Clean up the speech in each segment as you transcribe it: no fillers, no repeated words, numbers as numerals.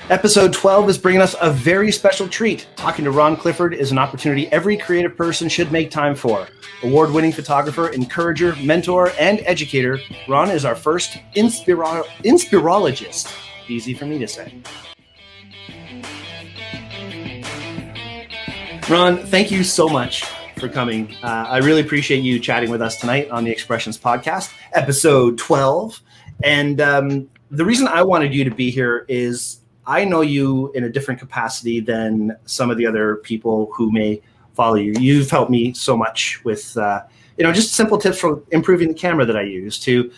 Episode 12 is bringing us a very special treat. Talking to Ron Clifford is an opportunity every creative person should make time for. Award-winning photographer, encourager, mentor, and educator, Ron is our first Inspirologist. Easy for me to say. Ron, thank you so much for coming. I really appreciate you chatting with us tonight on the Expressions Podcast, episode 12. And the reason I wanted you to be here is I know you in a different capacity than some of the other people who may follow you. You've helped me so much with, just simple tips for improving the camera that I use to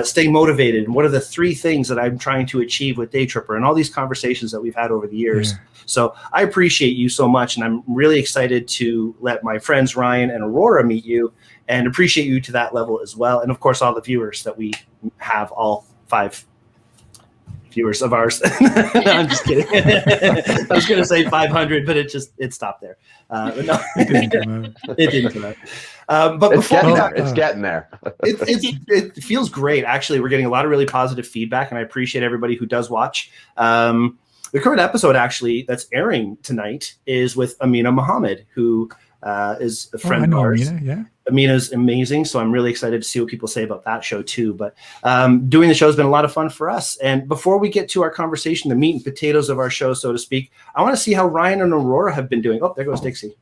stay motivated. And what are the 3 things that I'm trying to achieve with Day Tripper and all these conversations that we've had over the years. Yeah. So I appreciate you so much. And I'm really excited to let my friends Ryan and Aurora meet you and appreciate you to that level as well. And of course, all the viewers that we have, all 5 viewers of ours. No, I'm just kidding. I was going to say 500, but it stopped there. But no, it didn't come out. But it's getting there. It feels great. Actually, we're getting a lot of really positive feedback, and I appreciate everybody who does watch. The current episode, actually, that's airing tonight is with Amina Mohammed, who is a friend of ours. Amina, yeah. Amina's amazing, so I'm really excited to see what people say about that show too. But doing the show has been a lot of fun for us. And before we get to our conversation, the meat and potatoes of our show, so to speak, I want to see how Ryan and Aurora have been doing. Oh, there goes Dixie.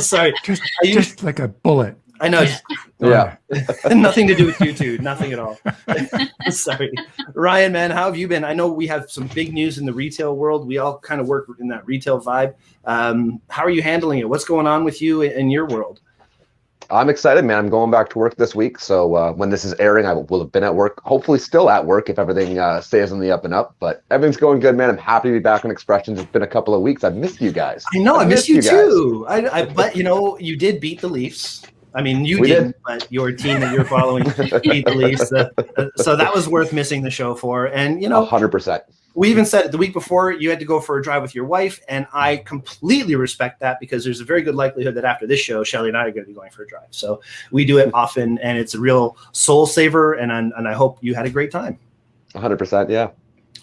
Sorry. Just like a bullet. I know. Yeah. Nothing to do with you two. Nothing at all. Sorry. Ryan, man, how have you been? I know we have some big news in the retail world. We all kind of work in that retail vibe. How are you handling it? What's going on with you in your world? I'm excited, man. I'm going back to work this week. So when this is airing, I will have been at work, hopefully still at work if everything stays on the up and up. But everything's going good, man. I'm happy to be back on Expressions. It's been a couple of weeks. I've missed you guys. I know. I missed you too. But, you did beat the Leafs. I mean, you didn't, but your team that you're following beat the Leafs. So that was worth missing the show for. And, 100%. We even said it the week before you had to go for a drive with your wife. And I completely respect that because there's a very good likelihood that after this show, Shelly and I are going to be going for a drive. So we do it often and it's a real soul saver. And I hope you had a great time. 100%. Yeah.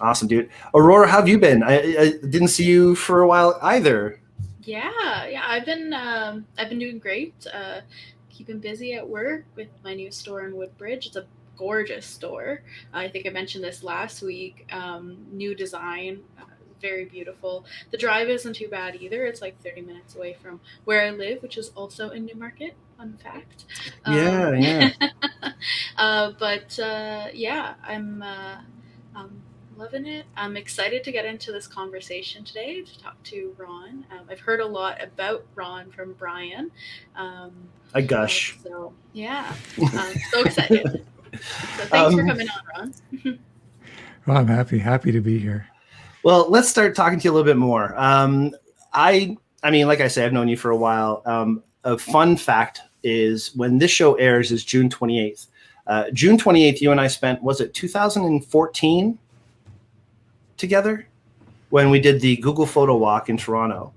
Awesome, dude. Aurora, how have you been? I didn't see you for a while either. Yeah. I've been doing great. Keeping busy at work with my new store in Woodbridge. It's a gorgeous store. I think I mentioned this last week. New design, very beautiful. The drive isn't too bad either. It's like 30 minutes away from where I live, which is also in Newmarket. Fun fact. Yeah. I'm loving it. I'm excited to get into this conversation today to talk to Ron. I've heard a lot about Ron from Brian. I gush. So yeah, I'm so excited. So thanks for coming on, Ron. Well, I'm happy to be here. Well, let's start talking to you a little bit more. I mean, like I said, I've known you for a while. A fun fact is when this show airs is June 28th. June 28th, you and I spent, was it 2014 together when we did the Google Photo Walk in Toronto?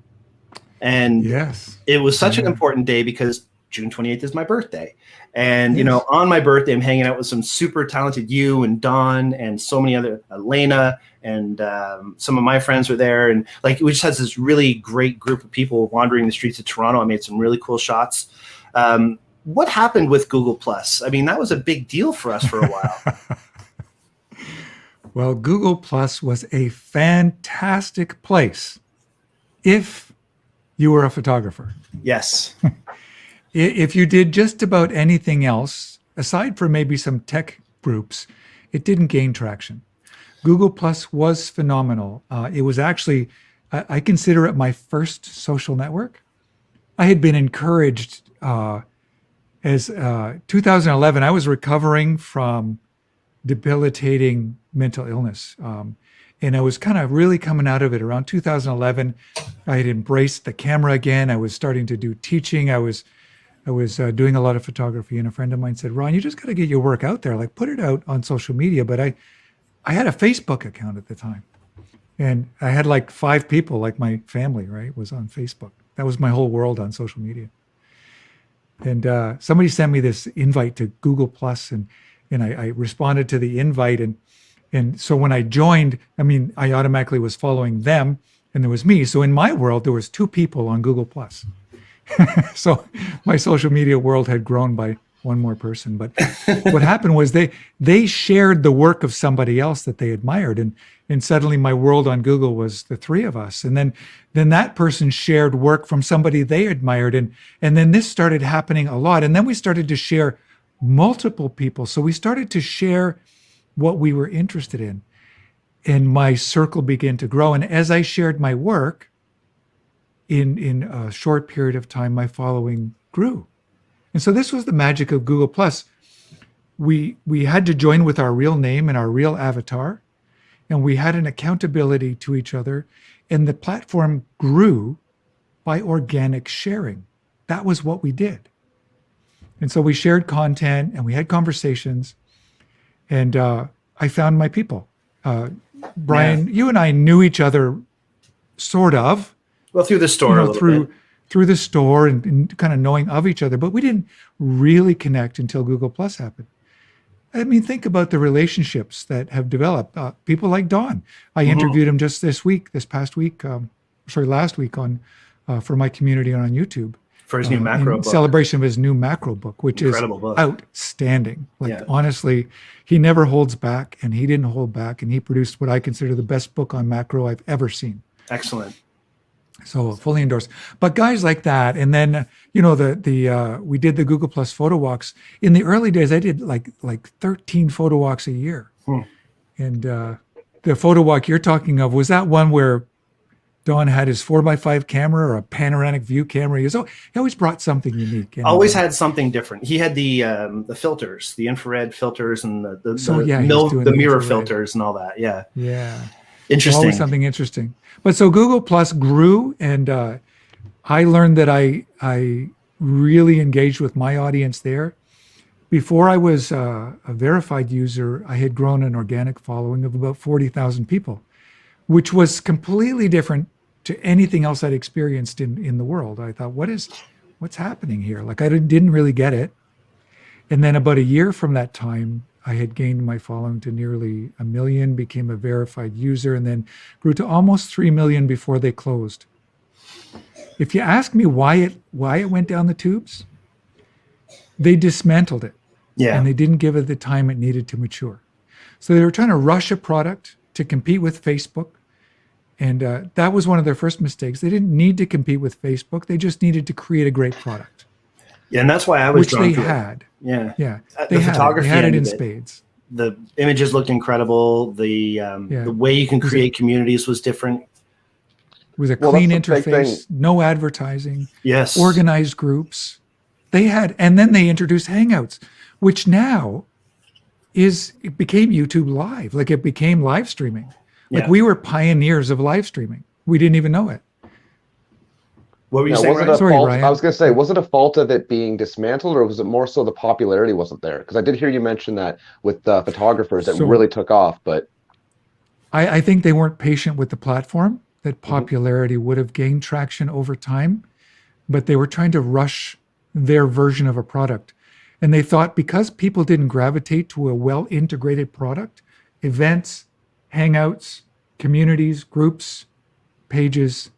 And yes, it was such an important day because June 28th is my birthday. And, on my birthday, I'm hanging out with some super talented you and Don and so many other, Elena, and some of my friends were there. And we just had this really great group of people wandering the streets of Toronto. I made some really cool shots. What happened with Google Plus? I mean, that was a big deal for us for a while. Well, Google Plus was a fantastic place if you were a photographer. Yes. If you did just about anything else, aside from maybe some tech groups, it didn't gain traction. Google Plus was phenomenal. It was actually, I consider it my first social network. I had been encouraged as 2011, I was recovering from debilitating mental illness. And I was kind of really coming out of it around 2011. I had embraced the camera again. I was starting to do teaching. I was doing a lot of photography, and a friend of mine said, "Ron, you just got to get your work out there. Put it out on social media." But I had a Facebook account at the time, and I had 5 people, my family, right, was on Facebook. That was my whole world on social media. And somebody sent me this invite to Google Plus, and I responded to the invite, and And so when I joined, I mean, I automatically was following them, and there was me. So in my world, there was 2 people on Google Plus. So my social media world had grown by 1 more person. But what happened was they shared the work of somebody else that they admired, and suddenly my world on Google was the 3 of us. And then that person shared work from somebody they admired, and then this started happening a lot. And then we started to share multiple people. So we started to share what we were interested in, and my circle began to grow. And as I shared my work, in a short period of time, my following grew. And so this was the magic of Google Plus. We had to join with our real name and our real avatar, and we had an accountability to each other, and the platform grew by organic sharing. That was what we did. And so we shared content and we had conversations, and I found my people. Brian, you and I knew each other sort of. Well, through the store, a little bit. Through the store and kind of knowing of each other, but we didn't really connect until Google Plus happened. I mean, think about the relationships that have developed. People like Don. I interviewed him just last week on for my community on YouTube. For his new macro book. Celebration of his new macro book, which Incredible is book. Outstanding. Honestly, he never holds back, and he didn't hold back, and he produced what I consider the best book on macro I've ever seen. Excellent. So fully endorsed. But guys like that, and then we did the Google Plus photo walks. In the early days, I did like 13 photo walks a year. And the photo walk you're talking of, was that one where Don had his 4x5 camera or a panoramic view camera? He always brought something unique. Always had something different. He had the filters, the infrared filters, and the mirror filters and all that. Yeah. Yeah. Interesting. Always something interesting. But so Google Plus grew, and I learned that I really engaged with my audience there. Before I was a verified user, I had grown an organic following of about 40,000 people, which was completely different to anything else I'd experienced in the world. I thought, what's happening here? Like, I didn't really get it. And then about a year from that time, I had gained my following to nearly 1 million, became a verified user, and then grew to almost 3 million before they closed. If you ask me why it went down the tubes, they dismantled it. Yeah. And they didn't give it the time it needed to mature. So they were trying to rush a product to compete with Facebook. And that was one of their first mistakes. They didn't need to compete with Facebook. They just needed to create a great product. Yeah, and that's why I was drawn to it. Which they had. Yeah. Yeah. The photography they had it in of spades. The images looked incredible. The way you can create communities was different. It was a clean interface, no advertising, organized groups. And then they introduced Hangouts, which now it became YouTube Live. Like, it became live streaming. Like, we were pioneers of live streaming. We didn't even know it. What were you saying, Ryan? Sorry, Ryan. I was going to say, was it a fault of it being dismantled, or was it more so the popularity wasn't there? Because I did hear you mention that with photographers that really took off, but I think they weren't patient with the platform, that popularity would have gained traction over time, but they were trying to rush their version of a product. And they thought because people didn't gravitate to a well-integrated product, events, Hangouts, communities, groups, pages,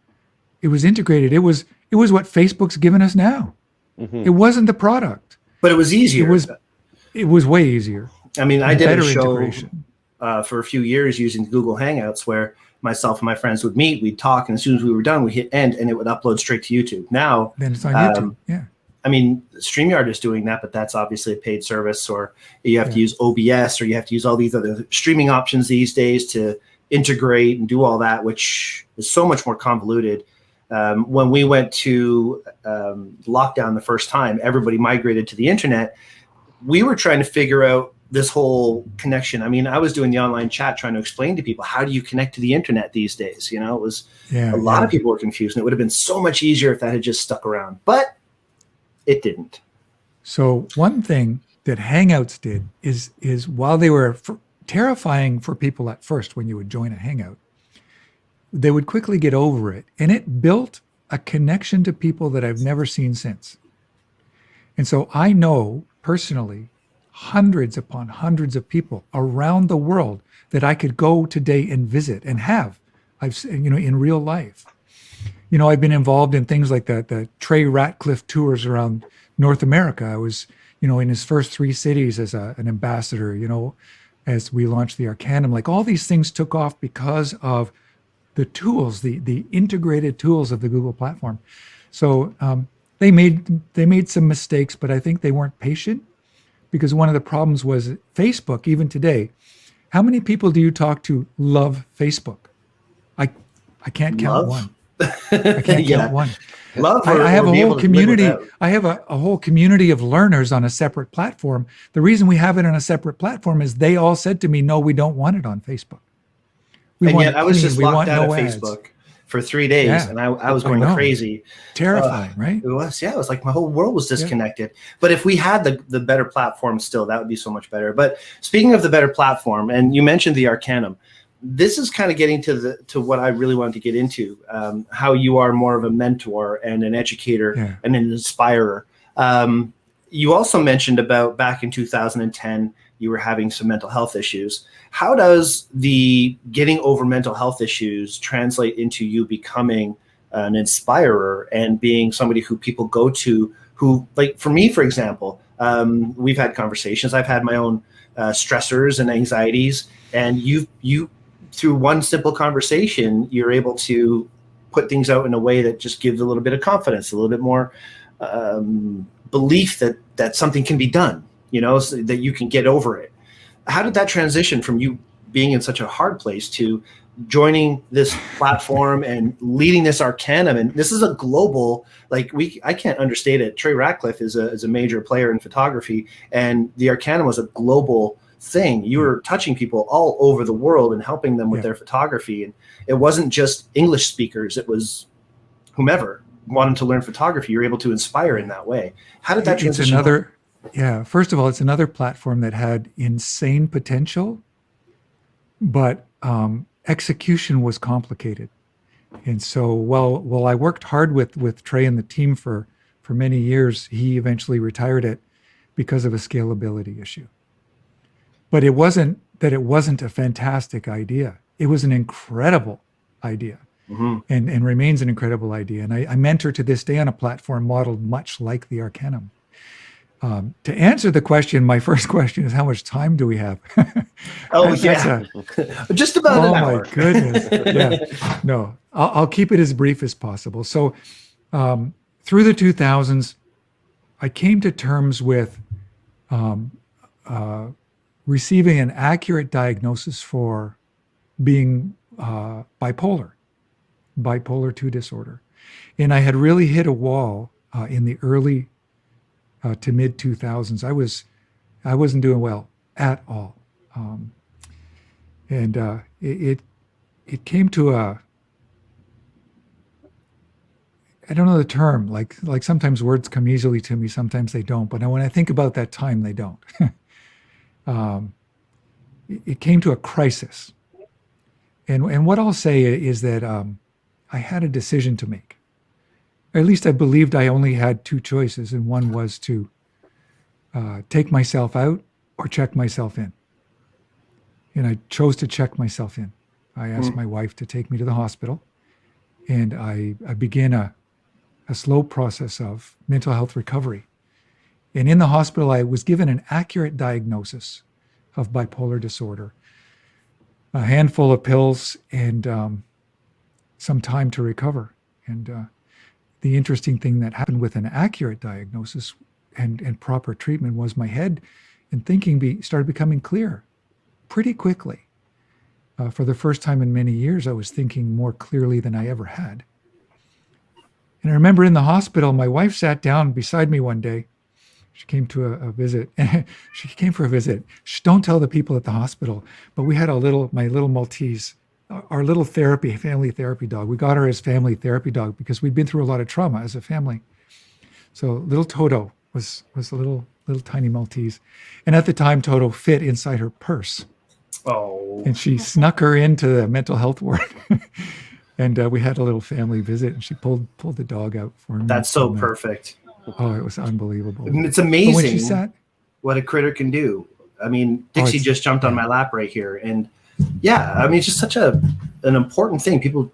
it was integrated. It was what Facebook's given us now. It wasn't the product, but it was easier. It was way easier. I mean, I did a show for a few years using Google Hangouts where myself and my friends would meet, we'd talk, and as soon as we were done, we hit end, and it would upload straight to YouTube. Now, then it's on YouTube. Yeah. I mean, StreamYard is doing that, but that's obviously a paid service, or you have to use OBS, or you have to use all these other streaming options these days to integrate and do all that, which is so much more convoluted. When we went to lockdown the first time, everybody migrated to the internet. We were trying to figure out this whole connection. I mean, I was doing the online chat trying to explain to people, how do you connect to the internet these days? You know, it was a lot of people were confused, and it would have been so much easier if that had just stuck around, but it didn't. So one thing that Hangouts did is while they were terrifying for people at first when you would join a Hangout, they would quickly get over it. And it built a connection to people that I've never seen since. And so I know personally hundreds upon hundreds of people around the world that I could go today and visit and have, in real life. I've been involved in things like the Trey Ratcliffe tours around North America. I was, in his first 3 cities as an ambassador, as we launched the Arcanum. Like, all these things took off because of the tools, the integrated tools of the Google platform. So they made some mistakes, but I think they weren't patient, because one of the problems was Facebook. Even today, how many people do you talk to love Facebook? I can't count one. I can't count one. Love. I have a whole community. I have a whole community of learners on a separate platform. The reason we have it on a separate platform is they all said to me, "No, we don't want it on Facebook." I was just locked out of Facebook for 3 days, and I was going crazy. Terrifying, right? It was. Yeah, it was like my whole world was disconnected. But if we had the better platform still, that would be so much better. But speaking of the better platform, and you mentioned the Arcanum, this is kind of getting to what I really wanted to get into, how you are more of a mentor and an educator and an inspirer. You also mentioned about back in 2010, you were having some mental health issues. How does the getting over mental health issues translate into you becoming an inspirer and being somebody who people go to, who, like for me, for example, we've had conversations. I've had my own stressors and anxieties, and you through one simple conversation, you're able to put things out in a way that just gives a little bit of confidence, a little bit more belief that something can be done, so that you can get over it. How did that transition from you being in such a hard place to joining this platform and leading this Arcanum? And this is a global, I can't understate it. Trey Ratcliffe is a major player in photography, and the Arcanum was a global thing. You were touching people all over the world and helping them with their photography. And it wasn't just English speakers. It was whomever wanted to learn photography. You're able to inspire in that way. How did that transition? First of all, it's another platform that had insane potential, but execution was complicated. And so while I worked hard with Trey and the team for many years, he eventually retired it because of a scalability issue. But it wasn't a fantastic idea. It was an incredible idea, and remains an incredible idea. And I mentor to this day on a platform modeled much like the Arcanum. To answer the question, my first question is, how much time do we have? Just about an hour. Oh my goodness! Yeah, no, I'll keep it as brief as possible. So, through the 2000s, I came to terms with receiving an accurate diagnosis for being bipolar 2 disorder. And I had really hit a wall in the early to mid 2000s. I wasn't doing well at all. It came to I don't know the term, like sometimes words come easily to me, sometimes they don't. But when I think about that time, they don't. It came to a crisis. And what I'll say is that I had a decision to make. Or at least I believed I only had 2 choices, and one was to take myself out or check myself in. And I chose to check myself in. I asked my wife to take me to the hospital, and I began a slow process of mental health recovery. And in the hospital, I was given an accurate diagnosis of bipolar disorder, a handful of pills, and some time to recover. And the interesting thing that happened with an accurate diagnosis and proper treatment was my head and thinking started becoming clear pretty quickly. For the first time in many years, I was thinking more clearly than I ever had. And I remember in the hospital, my wife sat down beside me one day. She came to a visit. She came for a visit. Don't tell the people at the hospital, but we had my little Maltese, our little family therapy dog. We got her as family therapy dog because we'd been through a lot of trauma as a family. So little Toto was a little tiny Maltese. And at the time, Toto fit inside her purse. Oh. And she snuck her into the mental health ward. And we had a little family visit, and she pulled the dog out for me. That's so perfect. Oh, it was unbelievable. It's amazing. But when she sat, what a critter can do. I mean, Dixie just jumped on my lap right here. And yeah, I mean, it's just such an important thing. People,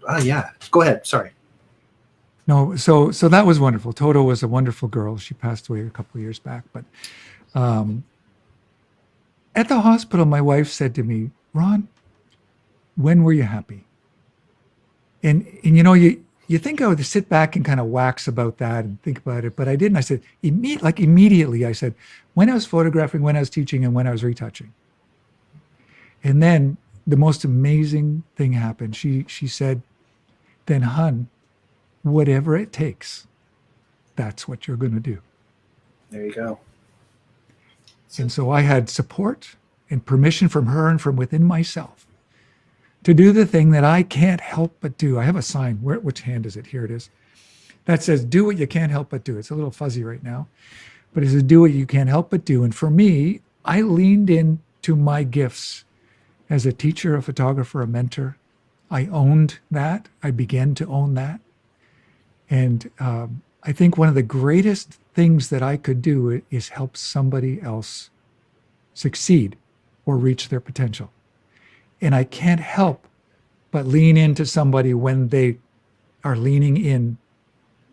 go ahead. Sorry. No, so that was wonderful. Toto was a wonderful girl. She passed away a couple of years back. But at the hospital, my wife said to me, Ron, when were you happy? And you know, you think I would sit back and kind of wax about that and think about it, but I didn't. I said, immediately, I said, when I was photographing, when I was teaching, and when I was retouching. And then the most amazing thing happened. She said, then, hun, whatever it takes, that's what you're going to do. There you go. And so I had support and permission from her and from within myself to do the thing that I can't help but do. I have a sign. Which hand is it? Here it is. That says, do what you can't help but do. It's a little fuzzy right now, but it says, do what you can't help but do. And for me, I leaned into my gifts as a teacher, a photographer, a mentor. I owned that. I began to own that. And I think one of the greatest things that I could do is help somebody else succeed or reach their potential. And I can't help but lean into somebody when they are leaning in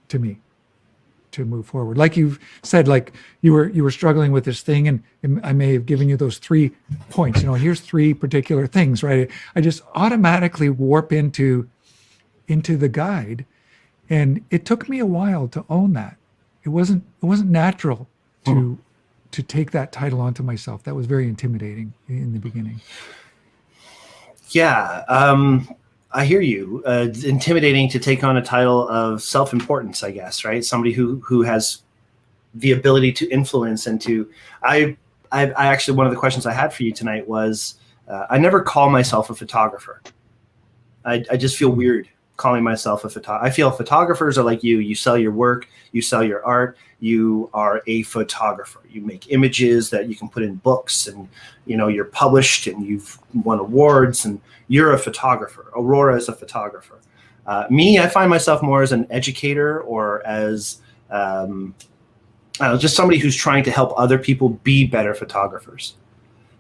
to me to move forward. Like you've said, like you were struggling with this thing, and I may have given you those 3 points. You know, here's 3 particular things, right? I just automatically warp into the guide. And it took me a while to own that. It wasn't natural to take that title onto myself. That was very intimidating in the beginning. Yeah, I hear you. It's intimidating to take on a title of self-importance, I guess, right? Somebody who has the ability to influence and to. I actually, one of the questions I had for you tonight was, I never call myself a photographer. I just feel weird calling myself a photographer. I feel photographers are like you. You sell your work, you sell your art, you are a photographer. You make images that you can put in books, and you know, you're published and you've won awards, and you're a photographer. Aurora is a photographer. Me, I find myself more as an educator, or as I don't know, just somebody who's trying to help other people be better photographers.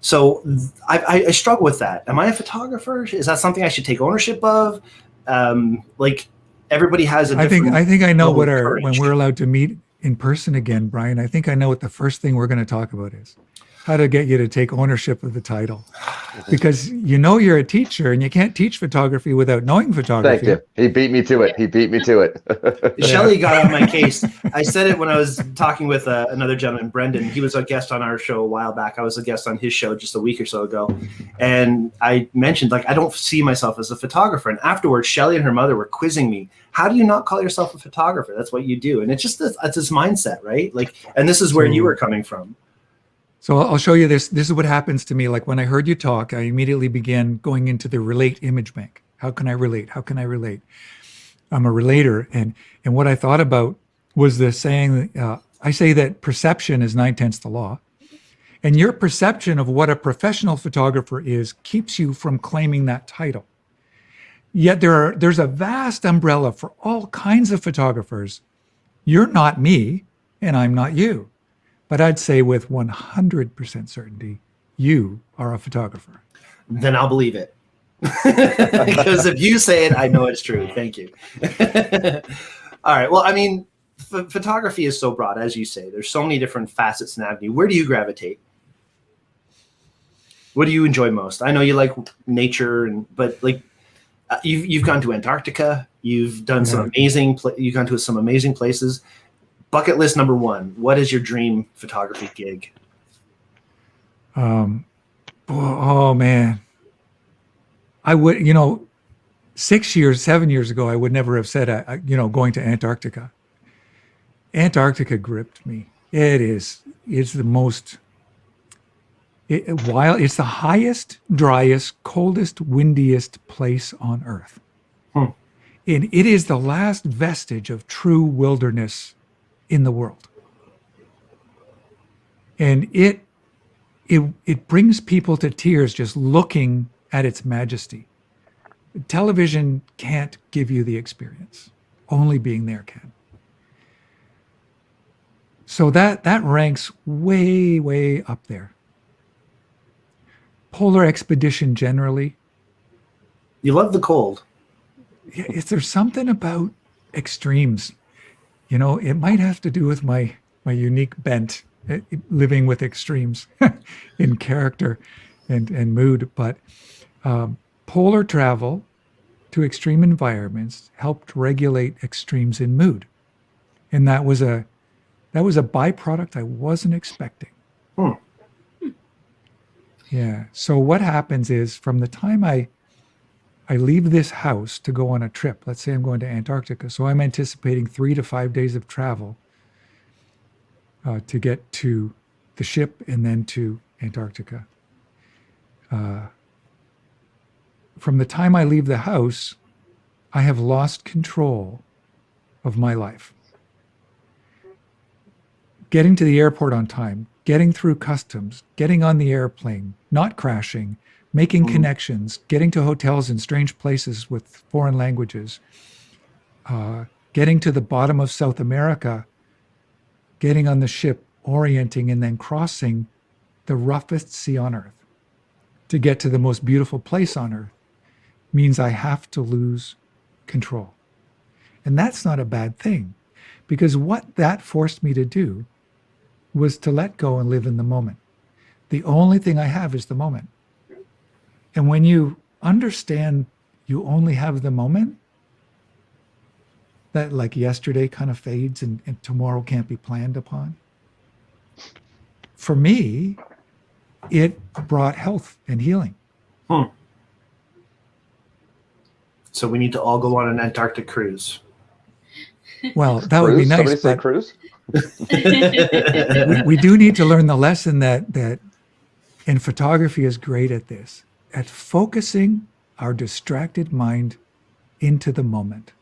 So I struggle with that. Am I a photographer? Is that something I should take ownership of? Like everybody has a different. I think I know what when we're allowed to meet in person again, Brian. I think I know what the first thing we're going to talk about is. How to get you to take ownership of the title, because you know you're a teacher and you can't teach photography without knowing photography. Thank you. He beat me to it. Shelley got on my case. I said it when I was talking with another gentleman, Brendan. He was a guest on our show a while back. I was a guest on his show just a week or so ago. And I mentioned, like, I don't see myself as a photographer. And afterwards, Shelley and her mother were quizzing me. How do you not call yourself a photographer? That's what you do. And it's just it's this mindset, right? Like, and this is where you were coming from. So I'll show you this. This is what happens to me. Like when I heard you talk, I immediately began going into the relate image bank. How can I relate? How can I relate? I'm a relator. And what I thought about was the saying, I say that perception is 9/10 the law. And your perception of what a professional photographer is keeps you from claiming that title. Yet there's a vast umbrella for all kinds of photographers. You're not me, and I'm not you. But I'd say with 100% certainty, you are a photographer. Then I'll believe it. Because if you say it, I know it's true. Thank you. All right. Well, I mean, photography is so broad, as you say. There's so many different facets and avenues. Where do you gravitate? What do you enjoy most? I know you like nature, but like you've gone to Antarctica. You've done you've gone to some amazing places. Bucket list number 1. What is your dream photography gig? Oh man. I would, 7 years ago, I would never have said, going to Antarctica. Antarctica gripped me. It's the most, it's the highest, driest, coldest, windiest place on Earth. And it is the last vestige of true wilderness in the world. And it brings people to tears just looking at its majesty. Television can't give you the experience. Only being there can. So that ranks way, way up there. Polar expedition generally. You love the cold. Is there something about extremes? It might have to do with my unique bent, living with extremes in character and mood. But polar travel to extreme environments helped regulate extremes in mood, and that was a byproduct I wasn't expecting. Yeah. So what happens is, from the time I leave this house to go on a trip, let's say I'm going to Antarctica, so I'm anticipating 3 to 5 days of travel to get to the ship and then to Antarctica. From the time I leave the house, I have lost control of my life. Getting to the airport on time, getting through customs, getting on the airplane, not crashing, making connections, getting to hotels in strange places with foreign languages, getting to the bottom of South America, getting on the ship, orienting, and then crossing the roughest sea on Earth to get to the most beautiful place on Earth means I have to lose control. And that's not a bad thing, because what that forced me to do was to let go and live in the moment. The only thing I have is the moment. And when you understand you only have the moment, that like yesterday kind of fades and tomorrow can't be planned upon. For me, it brought health and healing. So we need to all go on an Antarctic cruise. Well, that would be nice. Somebody say cruise? we do need to learn the lesson that and photography is great at this, at focusing our distracted mind into the moment.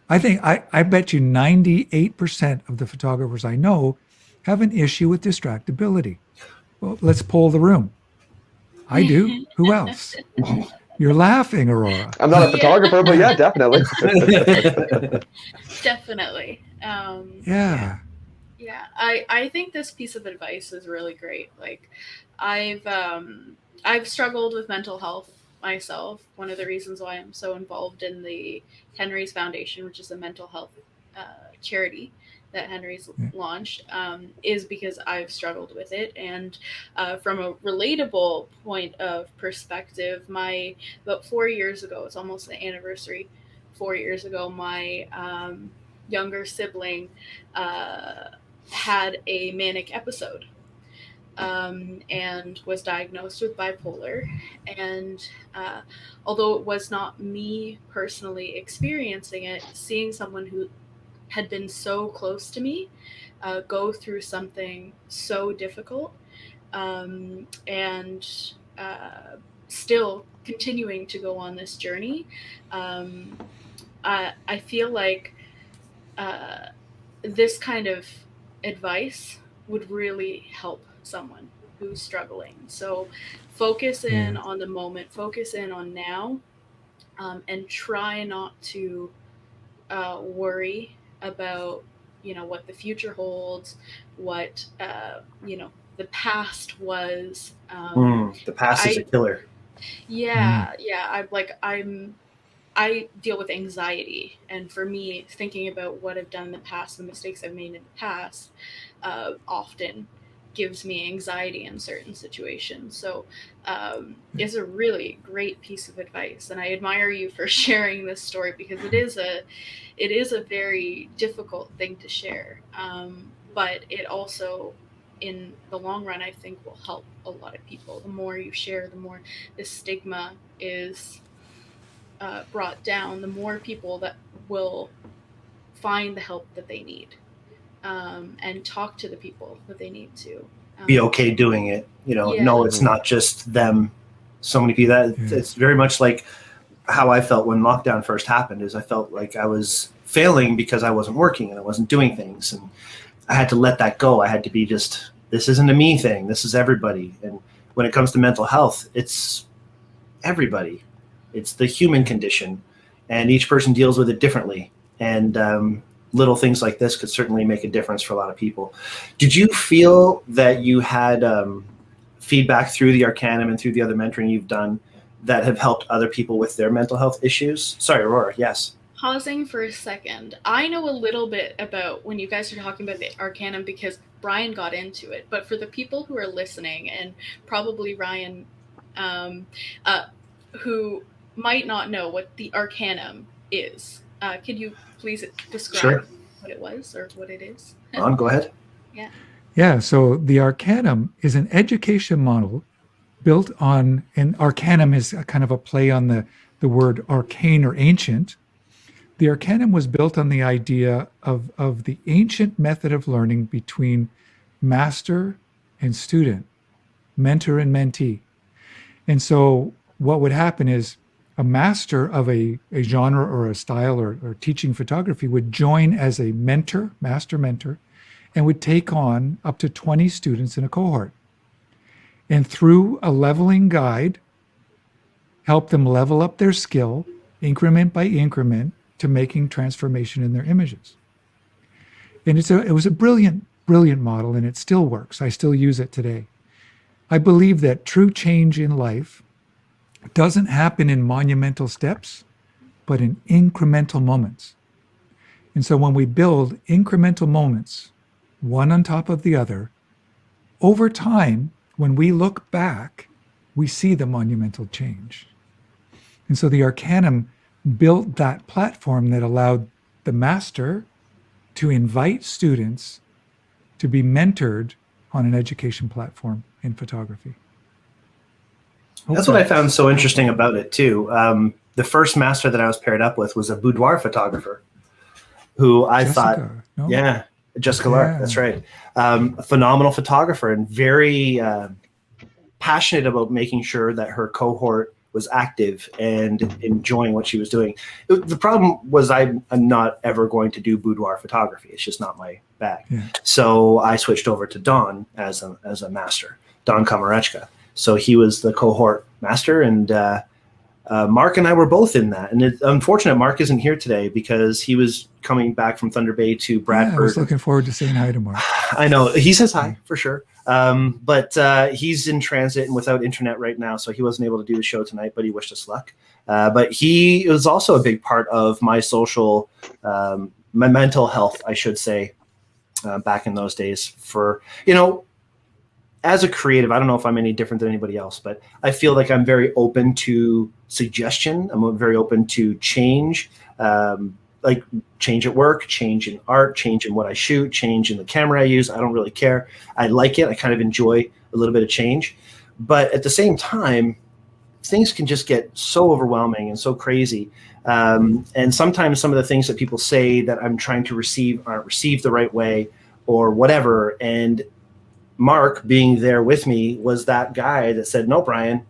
I think I bet you 98% of the photographers I know have an issue with distractibility. Well, let's poll the room. I do. Who else? You're laughing, Aurora. I'm not a photographer, but yeah, definitely. Definitely. Yeah. Yeah, I think this piece of advice is really great. Like, I've struggled with mental health myself. One of the reasons why I'm so involved in the Henry's Foundation, which is a mental health charity that Henry's launched, is because I've struggled with it. And from a relatable point of perspective, about 4 years ago, it's almost the anniversary, 4 years ago, my younger sibling had a manic episode and was diagnosed with bipolar. And although it was not me personally experiencing it, seeing someone who had been so close to me go through something so difficult and still continuing to go on this journey, I feel like this kind of advice would really help someone who's struggling. So focus in on the moment, focus in on now, and try not to worry about, what the future holds, what, the past was. The past is a killer. Yeah. I deal with anxiety, and for me, thinking about what I've done in the past, the mistakes I've made in the past, often gives me anxiety in certain situations. So it's a really great piece of advice, and I admire you for sharing this story, because it is a very difficult thing to share, but it also, in the long run, I think will help a lot of people. The more you share, the more the stigma is brought down, the more people that will find the help that they need, and talk to the people that they need to. Be okay doing it. No, it's not just them. So many people. It's very much like how I felt when lockdown first happened. Is I felt like I was failing because I wasn't working and I wasn't doing things, and I had to let that go. I had to be just, this isn't a me thing. This is everybody. And when it comes to mental health, it's everybody. It's the human condition, and each person deals with it differently. And little things like this could certainly make a difference for a lot of people. Did you feel that you had feedback through the Arcanum and through the other mentoring you've done that have helped other people with their mental health issues? Sorry, Aurora, yes. Pausing for a second. I know a little bit about when you guys are talking about the Arcanum because Brian got into it. But for the people who are listening, and probably Ryan, who might not know what the Arcanum is, could you please describe what it was or what it is? Ron, go ahead. Yeah. Yeah, so the Arcanum is an education model built on, and Arcanum is a kind of a play on the word arcane or ancient. The Arcanum was built on the idea of the ancient method of learning between master and student, mentor and mentee. And so what would happen is a master of a genre or a style or teaching photography would join as a master mentor, and would take on up to 20 students in a cohort. And through a leveling guide, help them level up their skill, increment by increment, to making transformation in their images. And it was a brilliant model, and it still works. I still use it today. I believe that true change in life doesn't happen in monumental steps, but in incremental moments. And so when we build incremental moments, one on top of the other, over time, when we look back, we see the monumental change. And so the Arcanum built that platform that allowed the master to invite students to be mentored on an education platform in photography. That's what I found so interesting about it too. The first master that I was paired up with was a boudoir photographer who I thought, Jessica Lark, that's right. A phenomenal photographer and very passionate about making sure that her cohort was active and enjoying what she was doing. The problem was I'm not ever going to do boudoir photography. It's just not my bag. Yeah. So I switched over to Don as a master, Don Komarechka. So he was the cohort master, and Mark and I were both in that. And it's unfortunate Mark isn't here today because he was coming back from Thunder Bay to Bradford. Yeah, I was looking forward to saying hi to Mark. I know. He says hi for sure. But he's in transit and without internet right now, so he wasn't able to do the show tonight, but he wished us luck. But he was also a big part of my social, my mental health, I should say, back in those days. For, as a creative, I don't know if I'm any different than anybody else, but I feel like I'm very open to suggestion. I'm very open to change, like change at work, change in art, change in what I shoot, change in the camera I use. I don't really care. I like it. I kind of enjoy a little bit of change. But at the same time, things can just get so overwhelming and so crazy. And sometimes some of the things that people say that I'm trying to receive aren't received the right way or whatever. And Mark being there with me was that guy that said, no, Brian,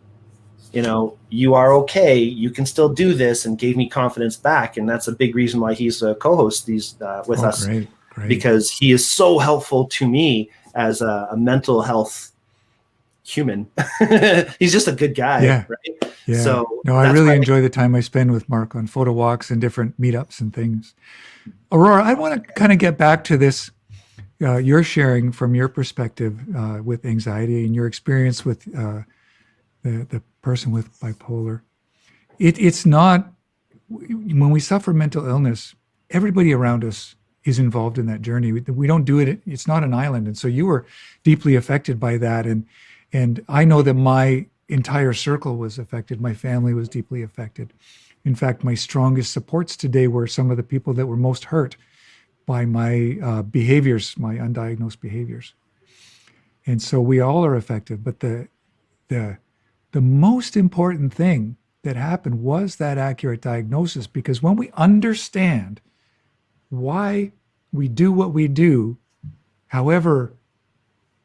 you are okay. You can still do this, and gave me confidence back. And that's a big reason why he's a co-host with us. Great. Because he is so helpful to me as a mental health human. He's just a good guy. Yeah. Right? Yeah. So I really enjoy the time I spend with Mark on photo walks and different meetups and things. Aurora, I want to kind of get back to this. You're sharing from your perspective with anxiety and your experience with the person with bipolar. It's not, when we suffer mental illness, everybody around us is involved in that journey. We don't do it. It's not an island. And so you were deeply affected by that. And I know that my entire circle was affected. My family was deeply affected. In fact, my strongest supports today were some of the people that were most hurt by my behaviors, my undiagnosed behaviors. And so we all are affected. But the most important thing that happened was that accurate diagnosis, because when we understand why we do what we do, however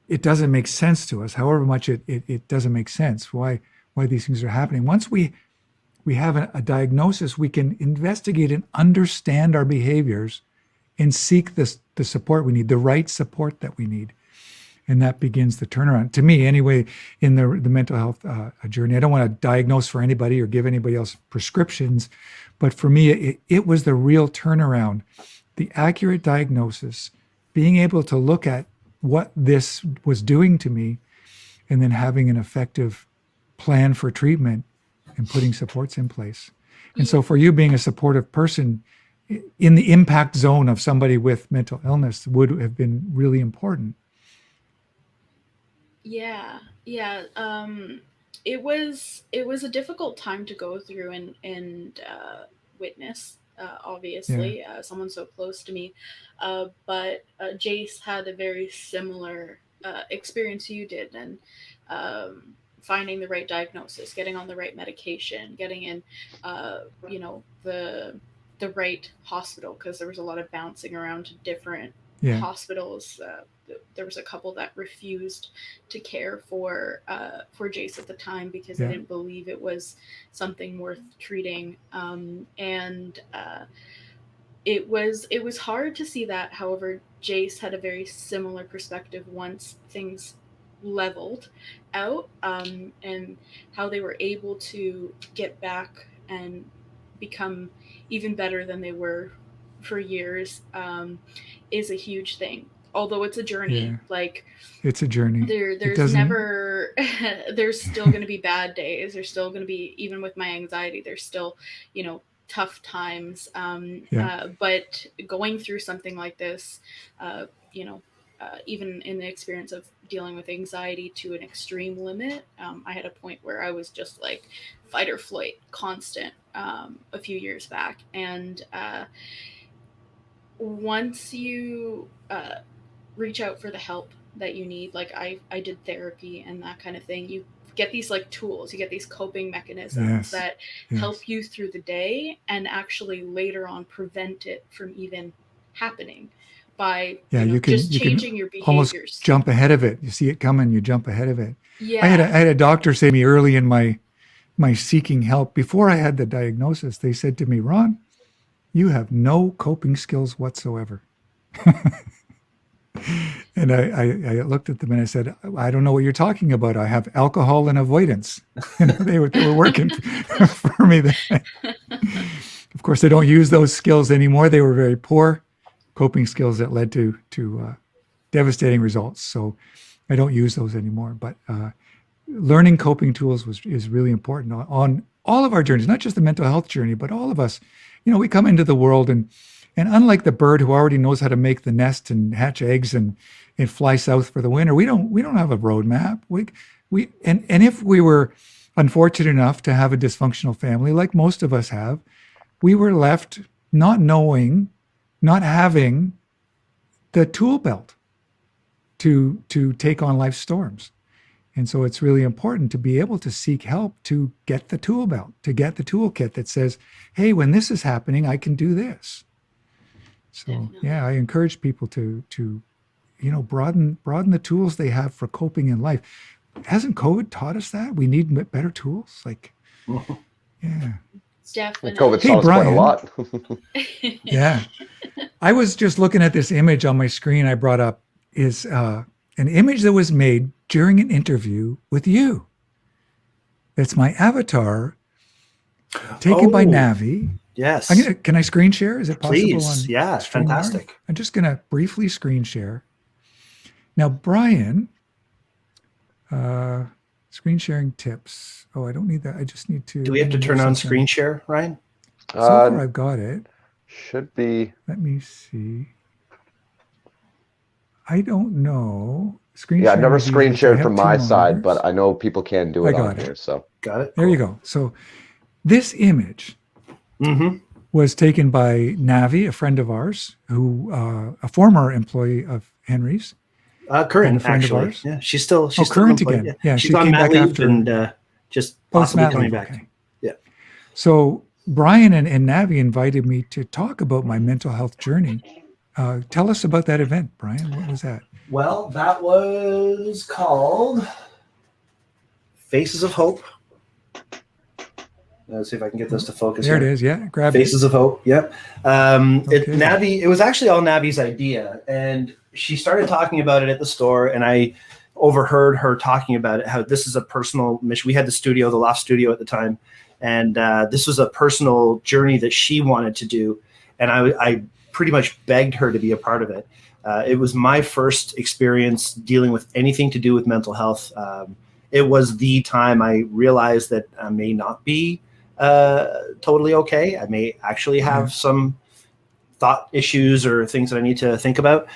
it doesn't make sense to us, however much it doesn't make sense, why these things are happening. Once we have a diagnosis, we can investigate and understand our behaviors and seek the support we need, the right support that we need. And that begins the turnaround. To me, anyway, in the mental health journey, I don't want to diagnose for anybody or give anybody else prescriptions, but for me, it was the real turnaround the accurate diagnosis, being able to look at what this was doing to me, and then having an effective plan for treatment and putting supports in place. And so for you, being a supportive person in the impact zone of somebody with mental illness would have been really important. Yeah. It was a difficult time to go through and witness. Obviously, someone so close to me, but Jace had a very similar experience you did, and finding the right diagnosis, getting on the right medication, getting in, the right hospital, because there was a lot of bouncing around to different hospitals. There was a couple that refused to care for Jace at the time because they didn't believe it was something worth treating. It was hard to see that. However, Jace had a very similar perspective once things leveled out, and how they were able to get back and become even better than they were for years, is a huge thing. Although it's a journey, like it's a journey. There's never, there's still going to be bad days. There's still going to be, even with my anxiety, there's still, tough times. But going through something like this, even in the experience of dealing with anxiety to an extreme limit, I had a point where I was just like fight or flight constant, a few years back. And once you reach out for the help that you need, like I did therapy and that kind of thing, you get these like tools, you get these coping mechanisms that help you through the day and actually later on prevent it from even happening by just changing your behaviors. Almost jump ahead of it. You see it coming, you jump ahead of it. I had a doctor say to me early in my seeking help, before I had the diagnosis, they said to me, "Ron, you have no coping skills whatsoever." And I looked at them and I said, "I don't know what you're talking about. I have alcohol and avoidance." They were working for me then. Of course, I don't use those skills anymore. They were very poor coping skills that led to devastating results. So I don't use those anymore. But learning coping tools is really important on all of our journeys, not just the mental health journey, but all of us. We come into the world and unlike the bird who already knows how to make the nest and hatch eggs and fly south for the winter, we don't have a roadmap. And if we were unfortunate enough to have a dysfunctional family, like most of us have, we were left not knowing, not having the tool belt to take on life's storms. And so it's really important to be able to seek help, to get the tool belt, to get the toolkit that says, hey, when this is happening, I can do this. So I encourage people to broaden the tools they have for coping in life. Hasn't COVID taught us that? We need better tools. Definitely. COVID taught us quite a lot. Yeah. I was just looking at this image on my screen I brought up, is an image that was made during an interview with you. It's my avatar taken by Navi. Yes. Can I screen share? Is it possible? Please. Yeah, it's fantastic. I'm just going to briefly screen share. Now, Brian, screen sharing tips. Oh, I don't need that. I just need to. Do we have to turn on screen share, Ryan? So far, I've got it. Should be. Let me see. I don't know. I've never screen shared from my side, but I know people can do it on here. So got it. There you go. So this image was taken by Navi, a friend of ours, who a former employee of Henry's. Current, actually. Yeah, she's still current employed. again. Yeah, she's on mat leave and just possibly coming back. Okay. Yeah. So Brian and Navi invited me to talk about my mental health journey. Tell us about that event, Brian. What was that? Well, that was called Faces of Hope. Let's see if I can get this to focus. There it is. Yeah, grab Faces of Hope. Yep. Navi. It was actually all Navi's idea, and she started talking about it at the store, and I overheard her talking about it. How this is a personal mission. We had the Loft Studio at the time, and this was a personal journey that she wanted to do, and I pretty much begged her to be a part of it. It was my first experience dealing with anything to do with mental health. It was the time I realized that I may not be totally okay. I may actually have some thought issues or things that I need to think about.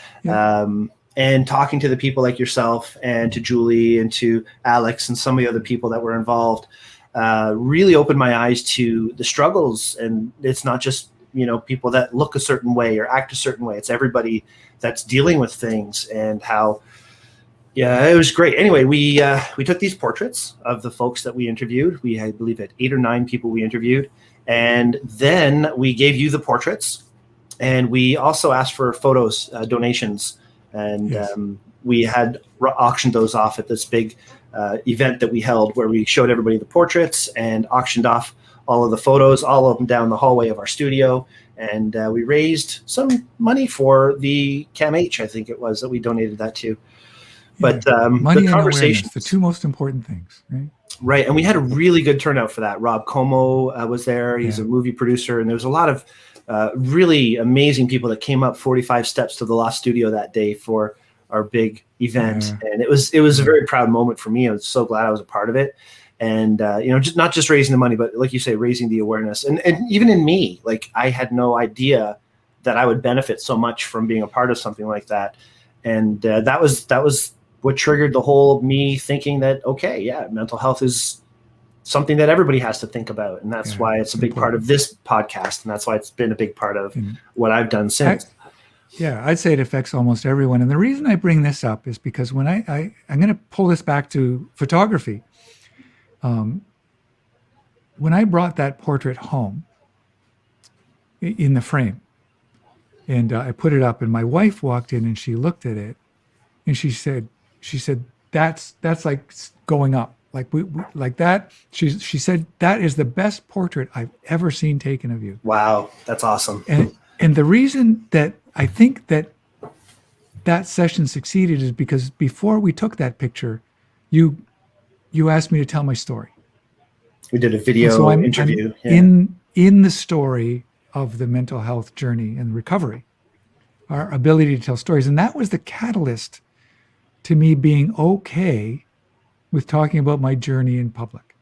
And talking to the people like yourself and to Julie and to Alex and some of the other people that were involved really opened my eyes to the struggles. And it's not just, people that look a certain way or act a certain way. It's everybody that's dealing with things, and how, it was great. Anyway, we took these portraits of the folks that we interviewed. I believe had 8 or 9 people we interviewed. And then we gave you the portraits, and we also asked for photos, donations. And we had auctioned those off at this big event that we held, where we showed everybody the portraits and auctioned off all of the photos, all of them down the hallway of our studio. And we raised some money for the CAMH, I think it was, that we donated that to. But money the and conversation, awareness, the two most important things, right? Right. And we had a really good turnout for that. Rob Como was there. He's a movie producer. And there was a lot of really amazing people that came up 45 steps to the Lost Studio that day for our big event. And it was a very proud moment for me. I was so glad I was a part of it. And, just not just raising the money, but like you say, raising the awareness. And even in me, like, I had no idea that I would benefit so much from being a part of something like that. And that was what triggered the whole me thinking that, mental health is something that everybody has to think about. And that's why it's a big part of this podcast. And that's why it's been a big part of what I've done since. I'd say it affects almost everyone. And the reason I bring this up is because when I'm going to pull this back to photography. When I brought that portrait home in the frame, and I put it up, and my wife walked in and she looked at it, and she said, that's like going up. Like we like that. She said, that is the best portrait I've ever seen taken of you. Wow, that's awesome. And the reason that I think that session succeeded is because before we took that picture, you asked me to tell my story. We did a video interview. I'm in the story of the mental health journey and recovery, our ability to tell stories. And that was the catalyst to me being okay with talking about my journey in public.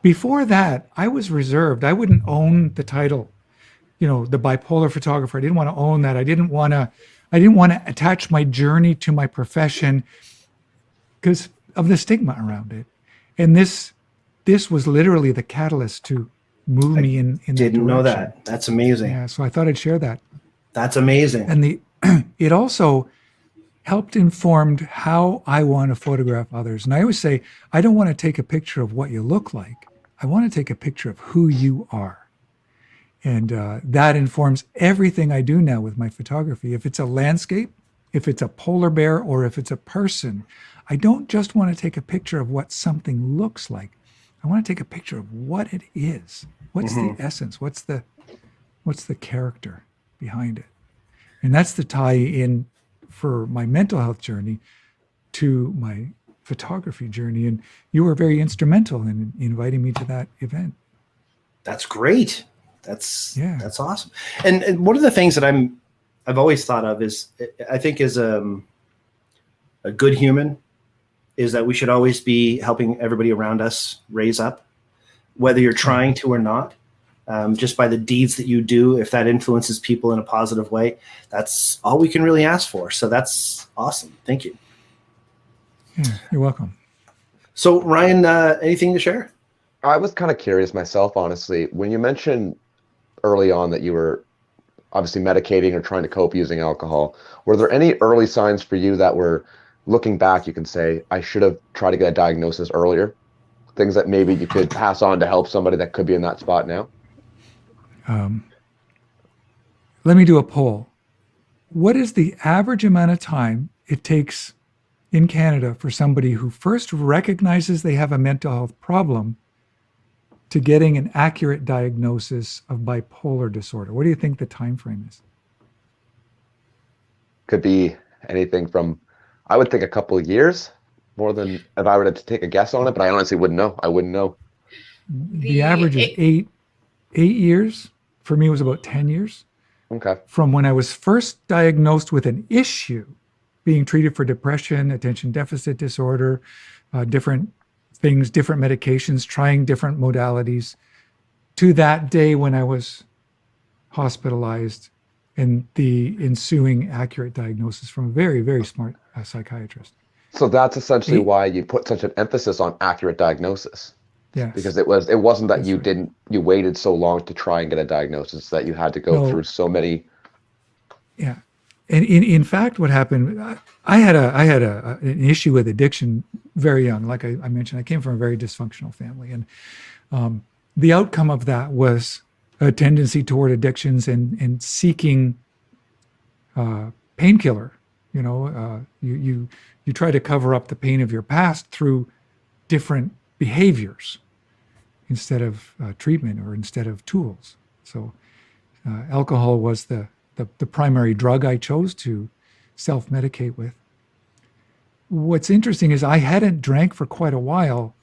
Before that, I was reserved. I wouldn't own the title, the bipolar photographer. I didn't want to own that. I didn't want to attach my journey to my profession because of the stigma around it. And this was literally the catalyst to move me in that direction. Didn't know that. That's amazing. Yeah, so I thought I'd share that. That's amazing. And it also helped informed how I want to photograph others. And I always say, I don't want to take a picture of what you look like. I want to take a picture of who you are. And that informs everything I do now with my photography. If it's a landscape, if it's a polar bear, or if it's a person, I don't just want to take a picture of what something looks like. I want to take a picture of what it is. What's the essence? What's the character behind it? And that's the tie in for my mental health journey to my photography journey. And you were very instrumental in inviting me to that event. That's great. That's awesome. And one of the things that I've always thought of is, I think as a good human, is that we should always be helping everybody around us raise up, whether you're trying to or not. Just by the deeds that you do, if that influences people in a positive way, that's all we can really ask for. So that's awesome. Thank you. Yeah, you're welcome. So Ryan, anything to share? I was kind of curious myself, honestly, when you mentioned early on that you were obviously medicating or trying to cope using alcohol, were there any early signs for you that were, looking back, you can say, I should have tried to get a diagnosis earlier? Things that maybe you could pass on to help somebody that could be in that spot now? Let me do a poll. What is the average amount of time it takes in Canada for somebody who first recognizes they have a mental health problem to getting an accurate diagnosis of bipolar disorder? What do you think the time frame is? Could be anything from, I would think, a couple of years, more than if I were to take a guess on it, but I honestly wouldn't know. I wouldn't know. The average is eight years. For me, it was about 10 years. Okay. From when I was first diagnosed with an issue, being treated for depression, attention deficit disorder, different things, different medications, trying different modalities, to that day when I was hospitalized and the ensuing accurate diagnosis from a very, very smart psychiatrist. So that's essentially He- why you put such an emphasis on accurate diagnosis. Yes. Because it wasn't that That's you right. you waited so long to try and get a diagnosis, that you had to go No. through so many. Yeah. And in fact, what happened, I had an issue with addiction very young. Like I mentioned, I came from a very dysfunctional family. And the outcome of that was a tendency toward addictions and seeking painkiller. You try to cover up the pain of your past through different behaviors instead of treatment or instead of tools. So alcohol was the primary drug I chose to self-medicate with. What's interesting is I hadn't drank for quite a while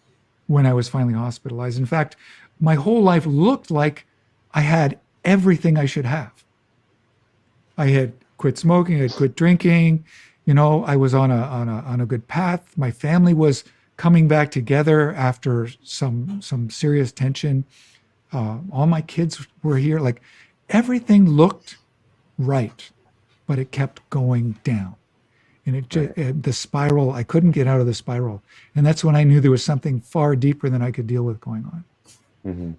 when I was finally hospitalized. In fact, my whole life looked like I had everything I should have. I had quit smoking, I had quit drinking, I was on a good path. My family was coming back together after some serious tension. All my kids were here. Like everything looked right, but it kept going down. And the spiral, I couldn't get out of the spiral. And that's when I knew there was something far deeper than I could deal with going on. Mm-hmm.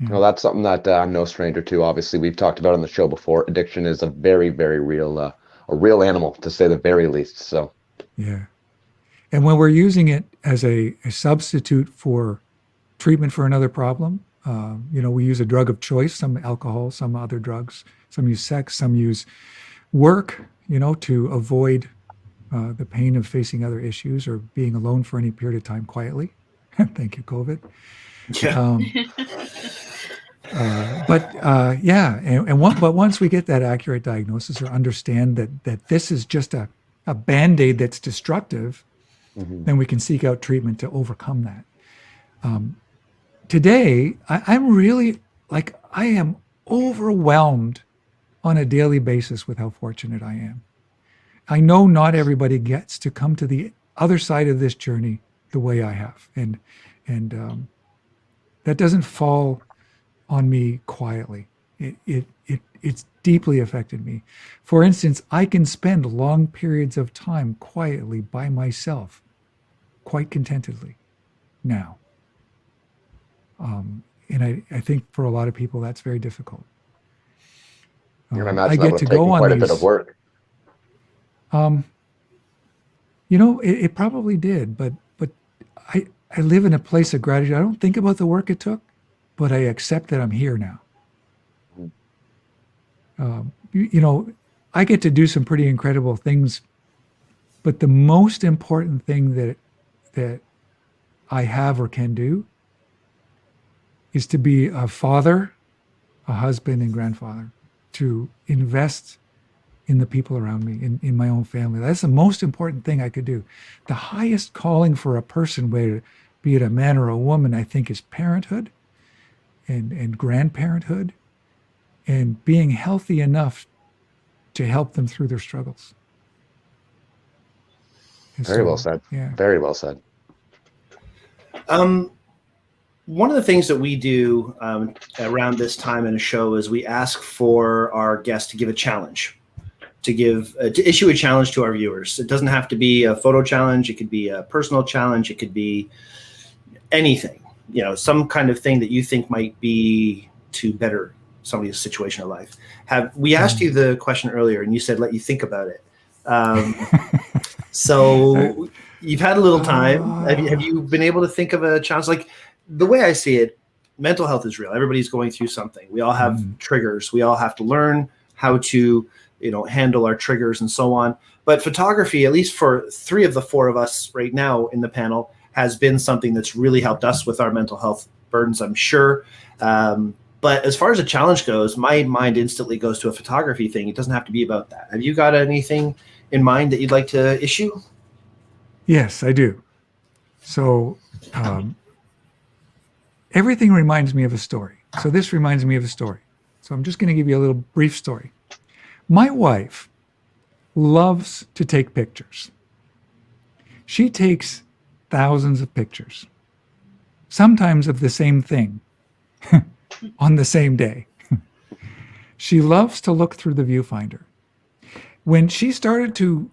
Yeah. Well, that's something that I'm no stranger to. Obviously, we've talked about on the show before. Addiction is a very, very real, a real animal, to say the very least. So, Yeah. And when we're using it as a substitute for treatment for another problem, we use a drug of choice, some alcohol, some other drugs, some use sex, some use work, to avoid the pain of facing other issues or being alone for any period of time quietly. Thank you, COVID. Yeah. But once we get that accurate diagnosis or understand that this is just a Band-Aid that's destructive, mm-hmm. then we can seek out treatment to overcome that. Today, I'm really I am overwhelmed on a daily basis with how fortunate I am. I know not everybody gets to come to the other side of this journey the way I have, and that doesn't fall on me quietly. It's deeply affected me. For instance, I can spend long periods of time quietly by myself, quite contentedly now. And I think for a lot of people, that's very difficult. I can imagine I that get would to have taken go on quite a these. bit of work. It probably did, but I live in a place of gratitude. I don't think about the work it took, but I accept that I'm here now. I get to do some pretty incredible things, but the most important thing that I have or can do is to be a father, a husband, and grandfather, to invest in the people around me, in my own family. That's the most important thing I could do. The highest calling for a person, whether be it a man or a woman, I think is parenthood and grandparenthood and being healthy enough to help them through their struggles. And Very well said. Yeah. Very well said. One of the things that we do around this time in a show is we ask for our guests to give a challenge, to issue a challenge to our viewers. It doesn't have to be a photo challenge. It could be a personal challenge. It could be anything, some kind of thing that you think might be to better somebody's situation of life. We asked you the question earlier, and you said let you think about it. So you've had a little time. Have you been able to think of a challenge? Like the way I see it, mental health is real. Everybody's going through something. We all have triggers. We all have to learn how to handle our triggers and so on. But photography, at least for 3 of the 4 of us right now in the panel, has been something that's really helped us with our mental health burdens, I'm sure. But as far as a challenge goes, my mind instantly goes to a photography thing. It doesn't have to be about that. Have you got anything in mind that you'd like to issue? Yes, I do. So everything reminds me of a story. So this reminds me of a story. So I'm just going to give you a little brief story. My wife loves to take pictures. She takes thousands of pictures, sometimes of the same thing on the same day. She loves to look through the viewfinder. When she started to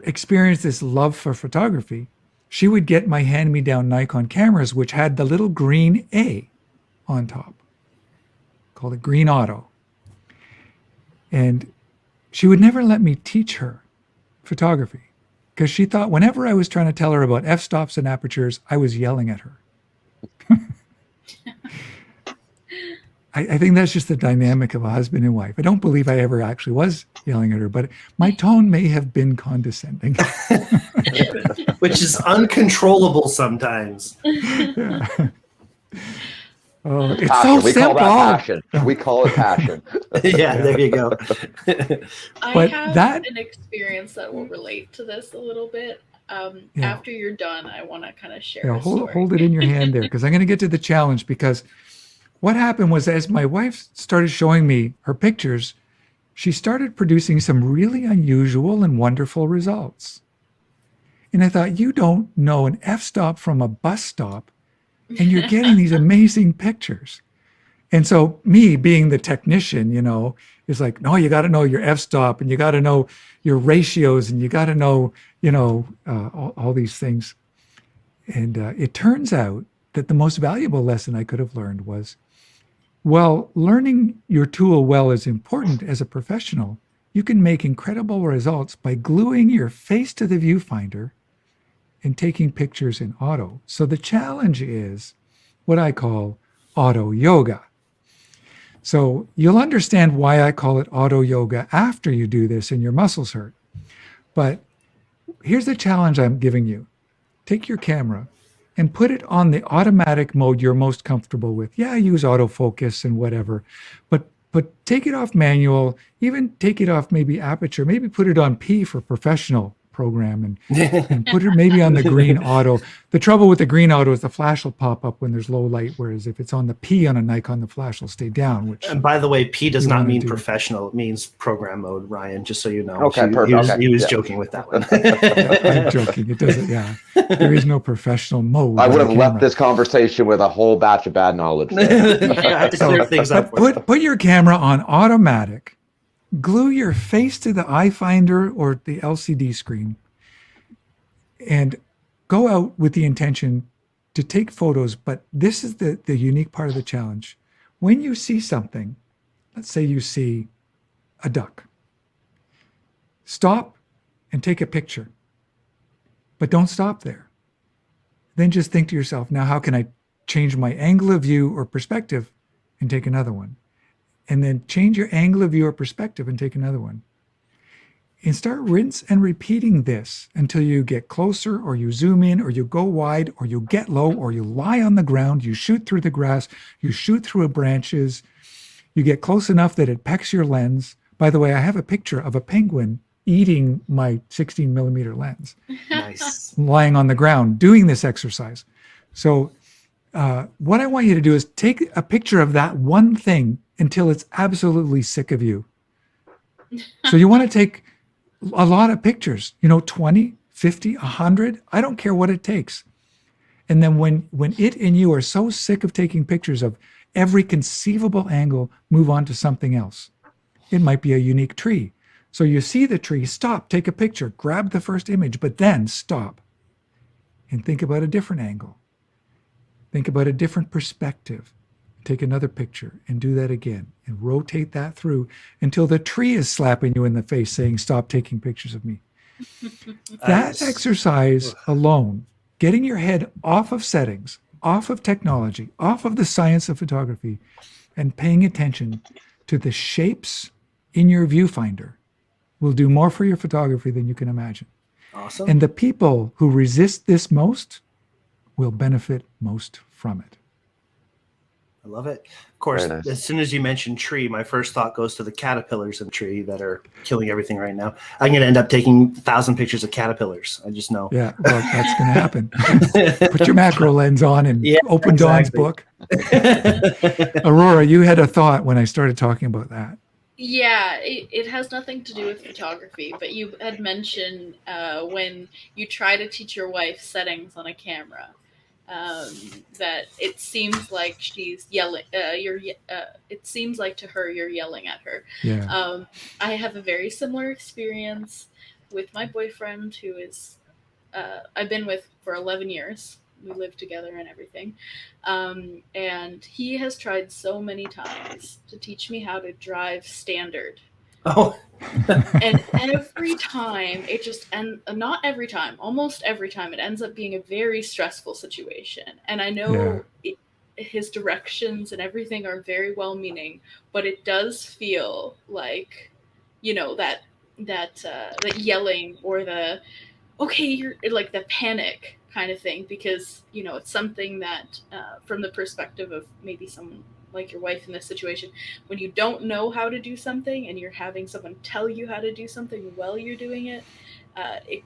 experience this love for photography, she would get my hand-me-down Nikon cameras, which had the little green A on top, called a green auto. And she would never let me teach her photography because she thought whenever I was trying to tell her about f-stops and apertures, I was yelling at her. I think that's just the dynamic of a husband and wife. I don't believe I ever actually was yelling at her, but my tone may have been condescending. Which is uncontrollable sometimes. Yeah. Oh, it's Passion. so We simple. call that passion. We call it passion. Yeah, there you go. I have an experience that will relate to this a little bit. After you're done, I want to kind of share a story. Hold it in your hand there, because I'm going to get to the challenge. Because what happened was, as my wife started showing me her pictures, she started producing some really unusual and wonderful results. And I thought, you don't know an f-stop from a bus stop, and you're getting these amazing pictures. And so me being the technician, is like, no, you got to know your f-stop, and you got to know your ratios, and you got to know, all these things. And it turns out that the most valuable lesson I could have learned was, while learning your tool well is important as a professional, you can make incredible results by gluing your face to the viewfinder and taking pictures in auto. So the challenge is what I call auto yoga. So you'll understand why I call it auto yoga after you do this and your muscles hurt. But here's the challenge I'm giving you. Take your camera and put it on the automatic mode you're most comfortable with. Yeah, use autofocus and whatever, but take it off manual, even take it off maybe aperture, maybe put it on P for professional program and put it maybe on the green auto. The trouble with the green auto is the flash will pop up when there's low light, whereas if it's on the P on a Nikon, the flash will stay down. And by the way, P does not mean professional. It means program mode, Ryan, just so you know. Okay, perfect. He was joking with that one. I'm joking. It doesn't, yeah. There is no professional mode. I would have left this conversation with a whole batch of bad knowledge. I have to clear things up. Put your camera on automatic. Glue your face to the eye finder or the LCD screen and go out with the intention to take photos. But this is the unique part of the challenge. When you see something, let's say you see a duck, stop and take a picture, but don't stop there. Then just think to yourself, now how can I change my angle of view or perspective and take another one? And then change your angle of view or perspective and take another one. And start rinse and repeating this until you get closer, or you zoom in, or you go wide, or you get low, or you lie on the ground, you shoot through the grass, you shoot through branches, you get close enough that it pecks your lens. By the way, I have a picture of a penguin eating my 16 millimeter lens. Nice. Lying on the ground doing this exercise. So what I want you to do is take a picture of that one thing until it's absolutely sick of you. So you want to take a lot of pictures, 20, 50, 100, I don't care what it takes. And then when it and you are so sick of taking pictures of every conceivable angle, move on to something else. It might be a unique tree. So you see the tree, stop, take a picture, grab the first image, but then stop and think about a different angle. Think about a different perspective. Take another picture and do that again and rotate that through until the tree is slapping you in the face saying, stop taking pictures of me. That exercise alone, getting your head off of settings, off of technology, off of the science of photography, and paying attention to the shapes in your viewfinder will do more for your photography than you can imagine. Awesome. And the people who resist this most will benefit most from it. I love it. Of course, Very nice. as soon as you mention tree, my first thought goes to the caterpillars in the tree that are killing everything right now. I'm going to end up taking 1,000 pictures of caterpillars. I just know. Yeah, well, that's going to happen. Put your macro lens on and open Don's book. Aurora, you had a thought when I started talking about that. Yeah, it has nothing to do with photography, but you had mentioned when you try to teach your wife settings on a camera, that it seems like she's yelling. It seems like to her you're yelling at her. Yeah. I have a very similar experience with my boyfriend, who is I've been with for 11 years. We live together and everything. And he has tried so many times to teach me how to drive standard. Oh. And every time it just, and not every time, almost every time, it ends up being a very stressful situation. And I know his directions and everything are very well meaning, but it does feel like, you know, that yelling or the, okay, you're like the panic kind of thing, because, you know, it's something that from the perspective of maybe someone like your wife in this situation, when you don't know how to do something and you're having someone tell you how to do something while you're doing it,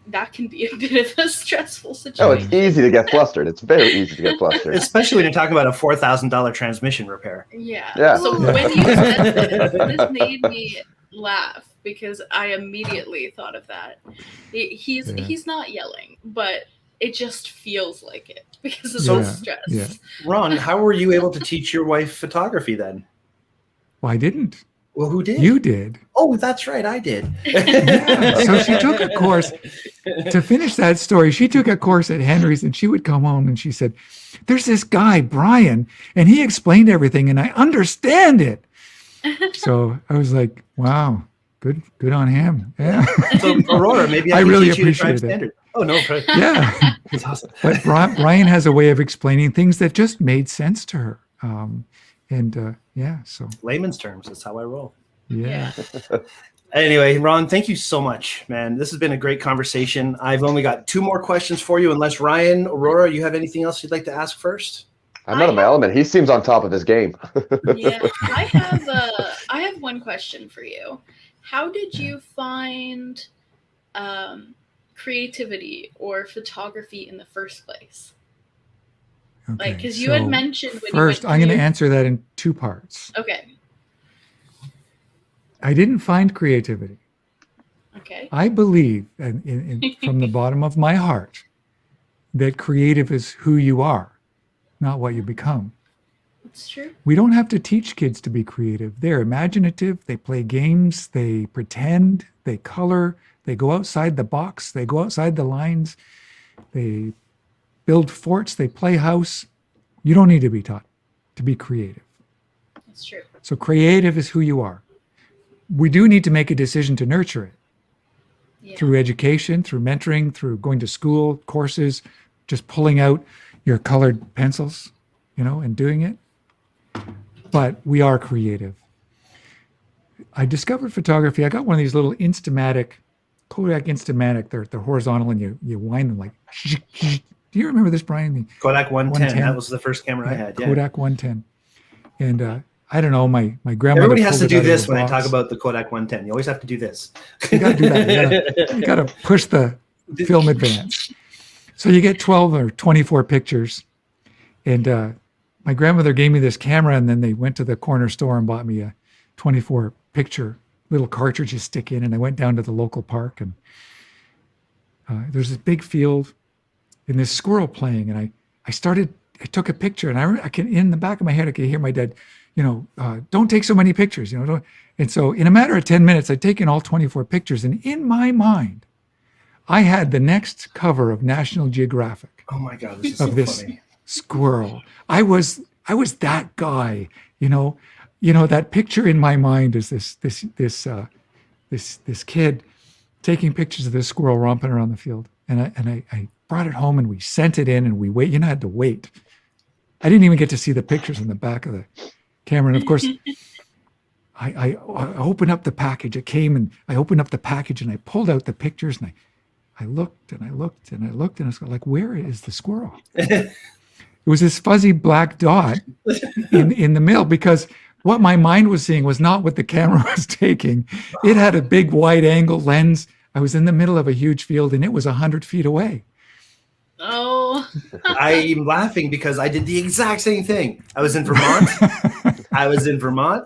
that can be a bit of a stressful situation. Oh, it's easy to get flustered. It's very easy to get flustered. Especially when you're talking about a $4,000 transmission repair. Yeah. So when you said that, this made me laugh, because I immediately thought of that. He's not yelling, but it just feels like it because of the stress. Yeah. Ron, how were you able to teach your wife photography then? Well, I didn't. Well, who did? You did. Oh, that's right. I did. Yeah. So she took a course. To finish that story, she took a course at Henry's, and she would come home and she said, there's this guy, Brian, and he explained everything and I understand it. So I was like, wow, good on him. Yeah. So Aurora, maybe I really teach you to drive appreciate it. standard. Oh, no. Yeah. That's awesome. But Brian has a way of explaining things that just made sense to her. So Layman's terms, that's how I roll. Yeah. Anyway, Ron, thank you so much, man. This has been a great conversation. I've only got 2 more questions for you, unless Ryan, Aurora, you have anything else you'd like to ask first? I'm not in my element. He seems on top of his game. Yeah, I have one question for you. How did you find creativity or photography in the first place? Okay, like, because you had mentioned when first, I'm going to answer that in 2 parts. Okay. I didn't find creativity. Okay. I believe, from the bottom of my heart, that creative is who you are, not what you become. That's true. We don't have to teach kids to be creative. They're imaginative. They play games. They pretend. They color. They go outside the box. They go outside the lines. They build forts. They play house. You don't need to be taught to be creative. That's true. So creative is who you are. We do need to make a decision to nurture it through education, through mentoring, through going to school, courses, just pulling out your colored pencils, and doing it. But we are creative. I discovered photography. I got one of these little Kodak Instamatic. They're horizontal, and you wind them like. Do you remember this, Brian? The Kodak 110. That was the first camera I had. Yeah. Kodak 110. And I don't know, my grandmother. Everybody has to do this when I talk about the Kodak 110. You always have to do this. You got to do that. You got to push the film advance. So you get 12 or 24 pictures. And my grandmother gave me this camera, and then they went to the corner store and bought me a 24 picture little cartridge you stick in. And I went down to the local park, and there's this big field and this squirrel playing. And I took a picture, and I can, in the back of my head, I could hear my dad, don't take so many pictures, don't. And so in a matter of 10 minutes, I'd taken all 24 pictures. And in my mind, I had the next cover of National Geographic. Oh my God, this is so funny. Squirrel. I was that guy, that picture in my mind is this kid taking pictures of this squirrel romping around the field. And I brought it home, and we sent it in, and we wait. I had to wait. I didn't even get to see the pictures on the back of the camera. And of course, I opened up the package. It came, and I opened up the package, and I pulled out the pictures, and I looked, and I looked, and I looked, and I was like, where is the squirrel? It was this fuzzy black dot in the middle, because what my mind was seeing was not what the camera was taking. It had a big wide angle lens. I was in the middle of a huge field and it was 100 feet away. Oh. I'm laughing because I did the exact same thing. I was in Vermont.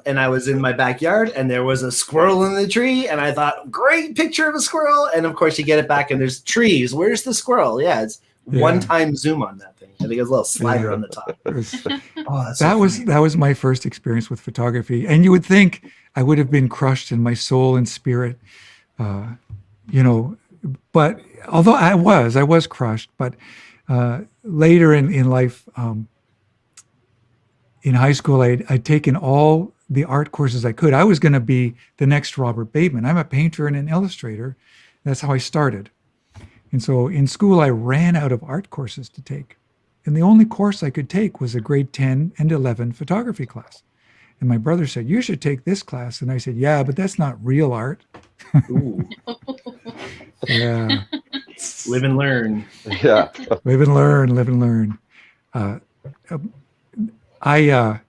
And I was in my backyard and there was a squirrel in the tree and I thought, great picture of a squirrel. And of course you get it back and there's trees. Where's the squirrel? Yeah, it's one-time zoom on that thing. I think it's a little slider on the top. That was my first experience with photography. And you would think I would have been crushed in my soul and spirit, but although I was crushed, but later in life, in high school, I'd taken all the art courses I could. I was going to be the next Robert Bateman. I'm a painter and an illustrator. That's how I started. And so in school, I ran out of art courses to take. And the only course I could take was a grade 10 and 11 photography class. And my brother said, you should take this class. And I said, yeah, but that's not real art. Ooh. Yeah. Live and learn. Yeah. Live and learn. I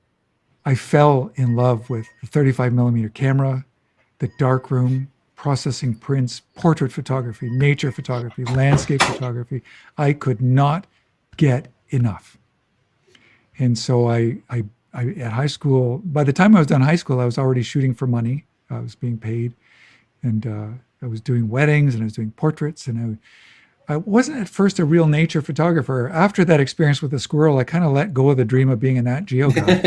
fell in love with the 35 millimeter camera, the darkroom, processing prints, portrait photography, nature photography, landscape photography. I could not get enough. And so I at high school, by the time I was done high school, I was already shooting for money. I was being paid, and I was doing weddings and I was doing portraits, and I wasn't at first a real nature photographer. After that experience with the squirrel, I kind of let go of the dream of being a Nat Geo guy.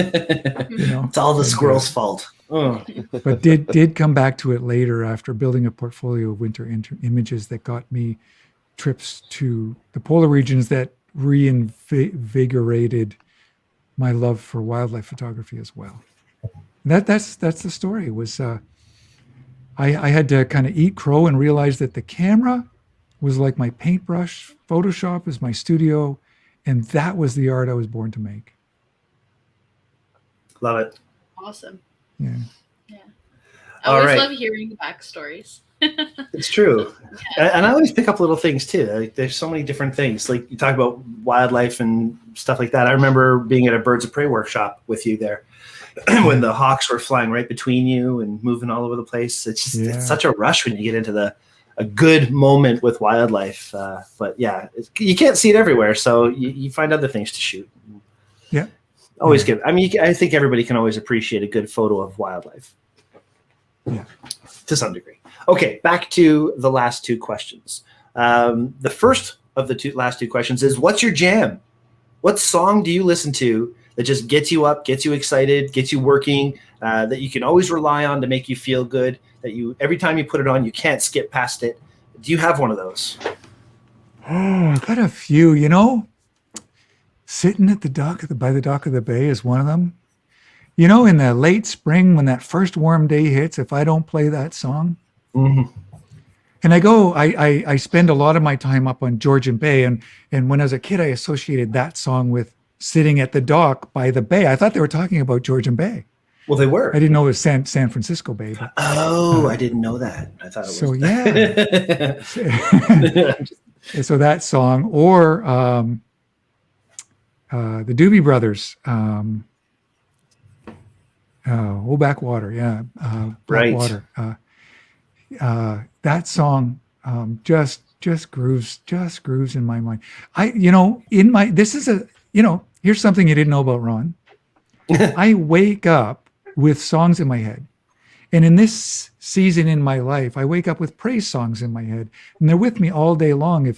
It's all the squirrel's fault. Oh. But did come back to it later after building a portfolio of winter images that got me trips to the polar regions that reinvigorated my love for wildlife photography as well. That's the story. It was I had to kind of eat crow and realize that the camera was like my paintbrush, Photoshop is my studio, and that was the art I was born to make. Love it. Awesome. Yeah. I always love hearing the backstories. It's true. And I always pick up little things too. Like, there's so many different things. Like, you talk about wildlife and stuff like that. I remember being at a birds of prey workshop with you there when the hawks were flying right between you and moving all over the place. It's just it's such a rush when you get into a good moment with wildlife. But yeah, you can't see it everywhere. So you find other things to shoot. Yeah. Always good. I mean, I think everybody can always appreciate a good photo of wildlife. Yeah. To some degree. Okay, back to the last two questions. The first of the last two questions is, what's your jam? What song do you listen to that just gets you up, gets you excited, gets you working, that you can always rely on to make you feel good, that you every time you put it on, you can't skip past it? Do you have one of those? Oh, I've got a few. Sitting at by the dock of the bay is one of them. In the late spring when that first warm day hits, if I don't play that song, and I spend a lot of my time up on Georgian Bay, and when I was a kid, I associated that song with sitting at the dock by the bay. I thought they were talking about Georgian Bay. Well, they were. I didn't know it was San Francisco Bay. But, I didn't know that. I thought it was. So yeah. So that song, or the Doobie Brothers. Backwater, yeah. Backwater. Right. That song just grooves in my mind. Here's something you didn't know about Ron. I wake up with songs in my head. And in this season in my life, I wake up with praise songs in my head, and they're with me all day long.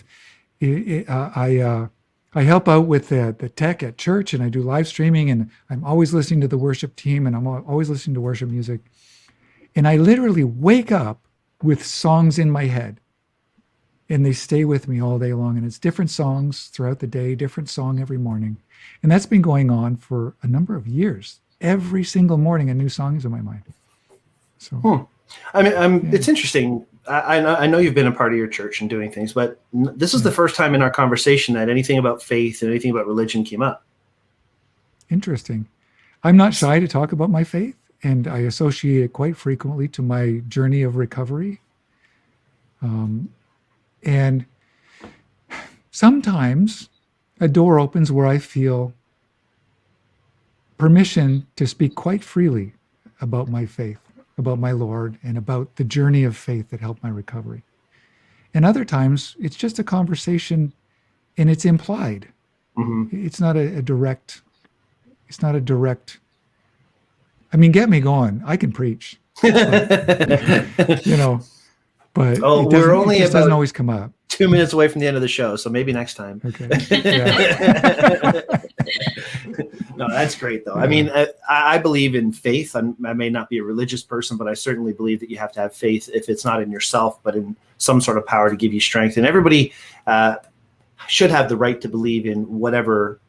I help out with the tech at church, and I do live streaming, and I'm always listening to the worship team, and I'm always listening to worship music. And I literally wake up with songs in my head, and they stay with me all day long. And it's different songs throughout the day, different song every morning. And that's been going on for a number of years. Every single morning, a new song is in my mind. So, I mean, it's interesting. I know you've been a part of your church and doing things, but this is the first time in our conversation that anything about faith and anything about religion came up. Interesting. I'm not shy to talk about my faith, and I associate it quite frequently to my journey of recovery. And sometimes a door opens where I feel permission to speak quite freely about my faith, about my Lord, and about the journey of faith that helped my recovery. And other times, it's just a conversation, and it's implied. Mm-hmm. It's not a direct. It's not a direct. I mean, get me going. I can preach, but, But we're only it just doesn't about always come up. 2 minutes away from the end of the show, so maybe next time. Okay. Yeah. No, that's great, though. I mean, I believe in faith. I may not be a religious person, but I certainly believe that you have to have faith if it's not in yourself, but in some sort of power to give you strength. And everybody should have the right to believe in whatever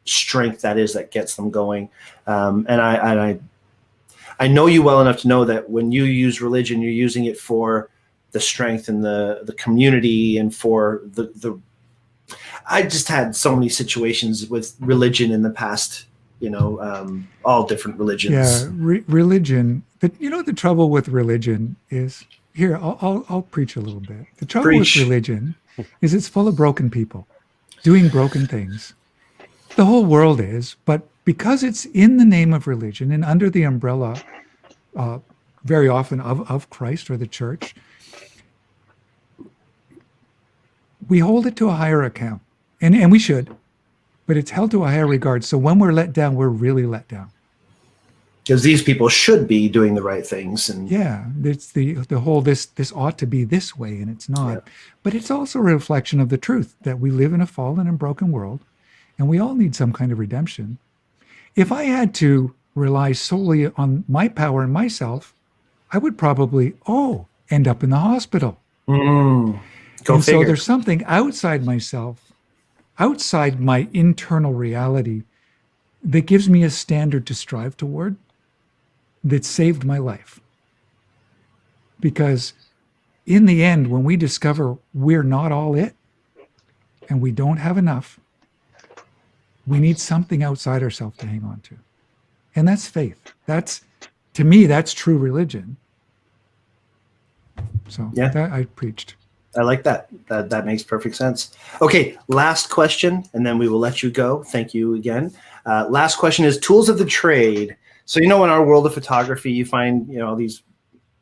strength that is that gets them going. And I know you well enough to know that when you use religion, you're using it for the strength and the community and for the I just had so many situations with religion in the past, all different religions. Yeah, religion. But the trouble with religion is, here, I'll preach a little bit. The trouble with religion is it's full of broken people doing broken things. The whole world is, but because it's in the name of religion and under the umbrella, very often of Christ or the church, we hold it to a higher account, and we should, but it's held to a higher regard. So when we're let down, we're really let down. Because these people should be doing the right things. And yeah, it's the whole this ought to be this way, and it's not. Yeah. But it's also a reflection of the truth that we live in a fallen and broken world, and we all need some kind of redemption. If I had to rely solely on my power and myself, I would probably end up in the hospital. Go figure. So there's something outside myself, outside my internal reality, that gives me a standard to strive toward that saved my life. Because in the end, when we discover we're not all it and we don't have enough, we need something outside ourselves to hang on to. And that's faith. To me, that's true religion. So that I preached. I like that. That makes perfect sense. Okay, last question, and then we will let you go. Thank you again. Last question is tools of the trade. So, in our world of photography, you find, these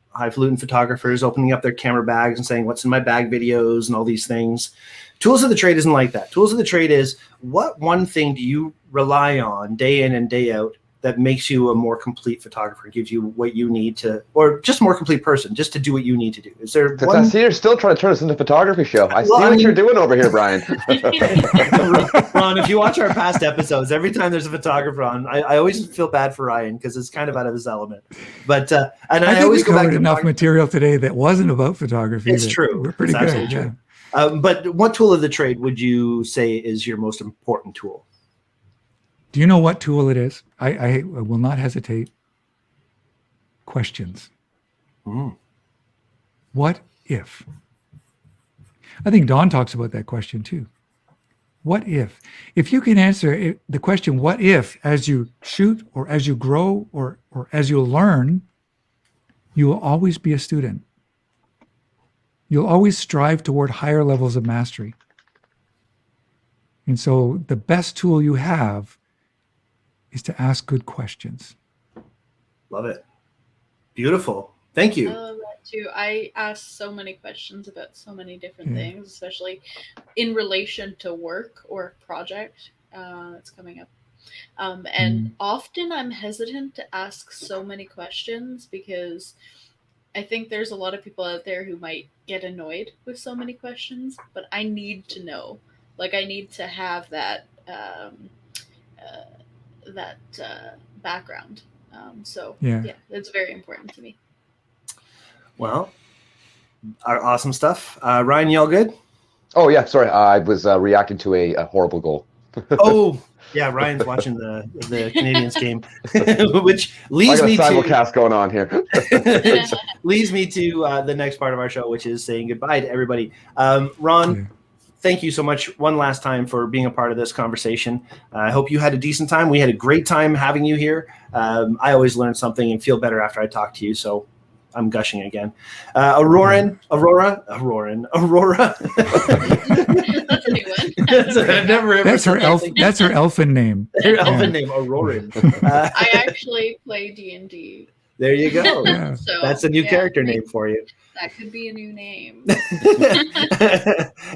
highfalutin photographers opening up their camera bags and saying, what's in my bag videos and all these things. Tools of the trade isn't like that. Tools of the trade is, what one thing do you rely on day in and day out that makes you a more complete photographer, gives you what you need to, or just a more complete person, just to do what you need to do? Is there one? I see you're still trying to turn us into a photography show. I see what you're doing over here, Brian. Ron, if you watch our past episodes, every time there's a photographer on, I always feel bad for Ryan because it's kind of out of his element. But and I always go back to enough material today that wasn't about photography. It's true. We're pretty good. True. But what tool of the trade would you say is your most important tool? Do you know what tool it is? I will not hesitate. Questions. What if? I think Don talks about that question too. What if? If you can answer the question, what if, as you shoot or as you grow or as you learn, you will always be a student. You'll always strive toward higher levels of mastery. And so the best tool you have is to ask good questions. Love it. Beautiful. Thank you. I love that too. I ask so many questions about so many different things, especially in relation to work or a project that's coming up. And often I'm hesitant to ask so many questions because I think there's a lot of people out there who might get annoyed with so many questions, but I need to know. Like, I need to have that background. So it's very important to me. Well, awesome stuff. Ryan, you all good? Oh yeah, sorry. I was reacting to a horrible goal. Oh yeah, Ryan's watching the Canadiens game, which leads me to simulcast going on here. leads me to the next part of our show, which is saying goodbye to everybody. Ron, thank you so much one last time for being a part of this conversation. I hope you had a decent time. We had a great time having you here. I always learn something and feel better after I talk to you, so I'm gushing again. Aurora. That's a new one. I've never ever That's her said elf. something. That's her elfin name. Her elfin name, Auroran. I actually play D&D. There you go. Yeah. So That's a new character name for you. That could be a new name.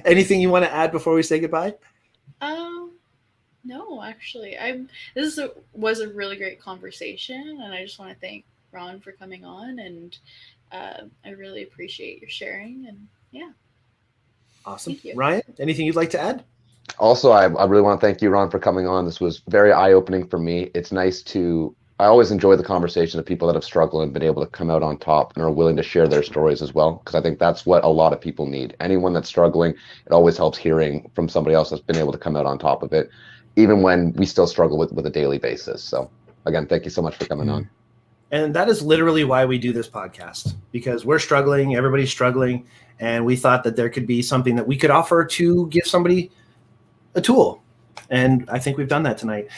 Anything you want to add before we say goodbye? No, actually, was a really great conversation, and I just want to thank Ron for coming on, and I really appreciate your sharing, and yeah. Awesome. Thank you. Ryan, anything you'd like to add? Also, I really want to thank you, Ron, for coming on. This was very eye-opening for me. It's nice I always enjoy the conversation of people that have struggled and been able to come out on top and are willing to share their stories as well, because I think that's what a lot of people need. Anyone that's struggling, it always helps hearing from somebody else that's been able to come out on top of it, even when we still struggle with a daily basis. So again, thank you so much for coming on. And that is literally why we do this podcast, because we're struggling, everybody's struggling, and we thought that there could be something that we could offer to give somebody a tool. And I think we've done that tonight.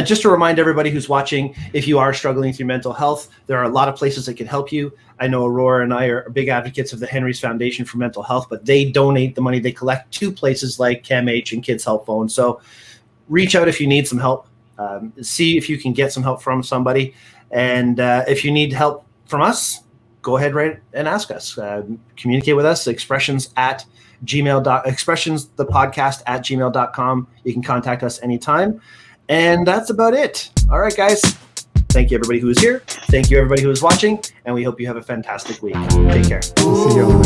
Just to remind everybody who's watching, if you are struggling through mental health, there are a lot of places that can help you. I know Aurora and I are big advocates of the Henry's Foundation for Mental Health, but they donate the money they collect to places like CAMH and Kids Help Phone. So reach out if you need some help. See if you can get some help from somebody. And if you need help from us, go ahead and ask us. Communicate with us, expressionspodcast@gmail.com. You can contact us anytime. And that's about it. All right, guys. Thank you, everybody who was here. Thank you, everybody who was watching. And we hope you have a fantastic week. Take care. See you.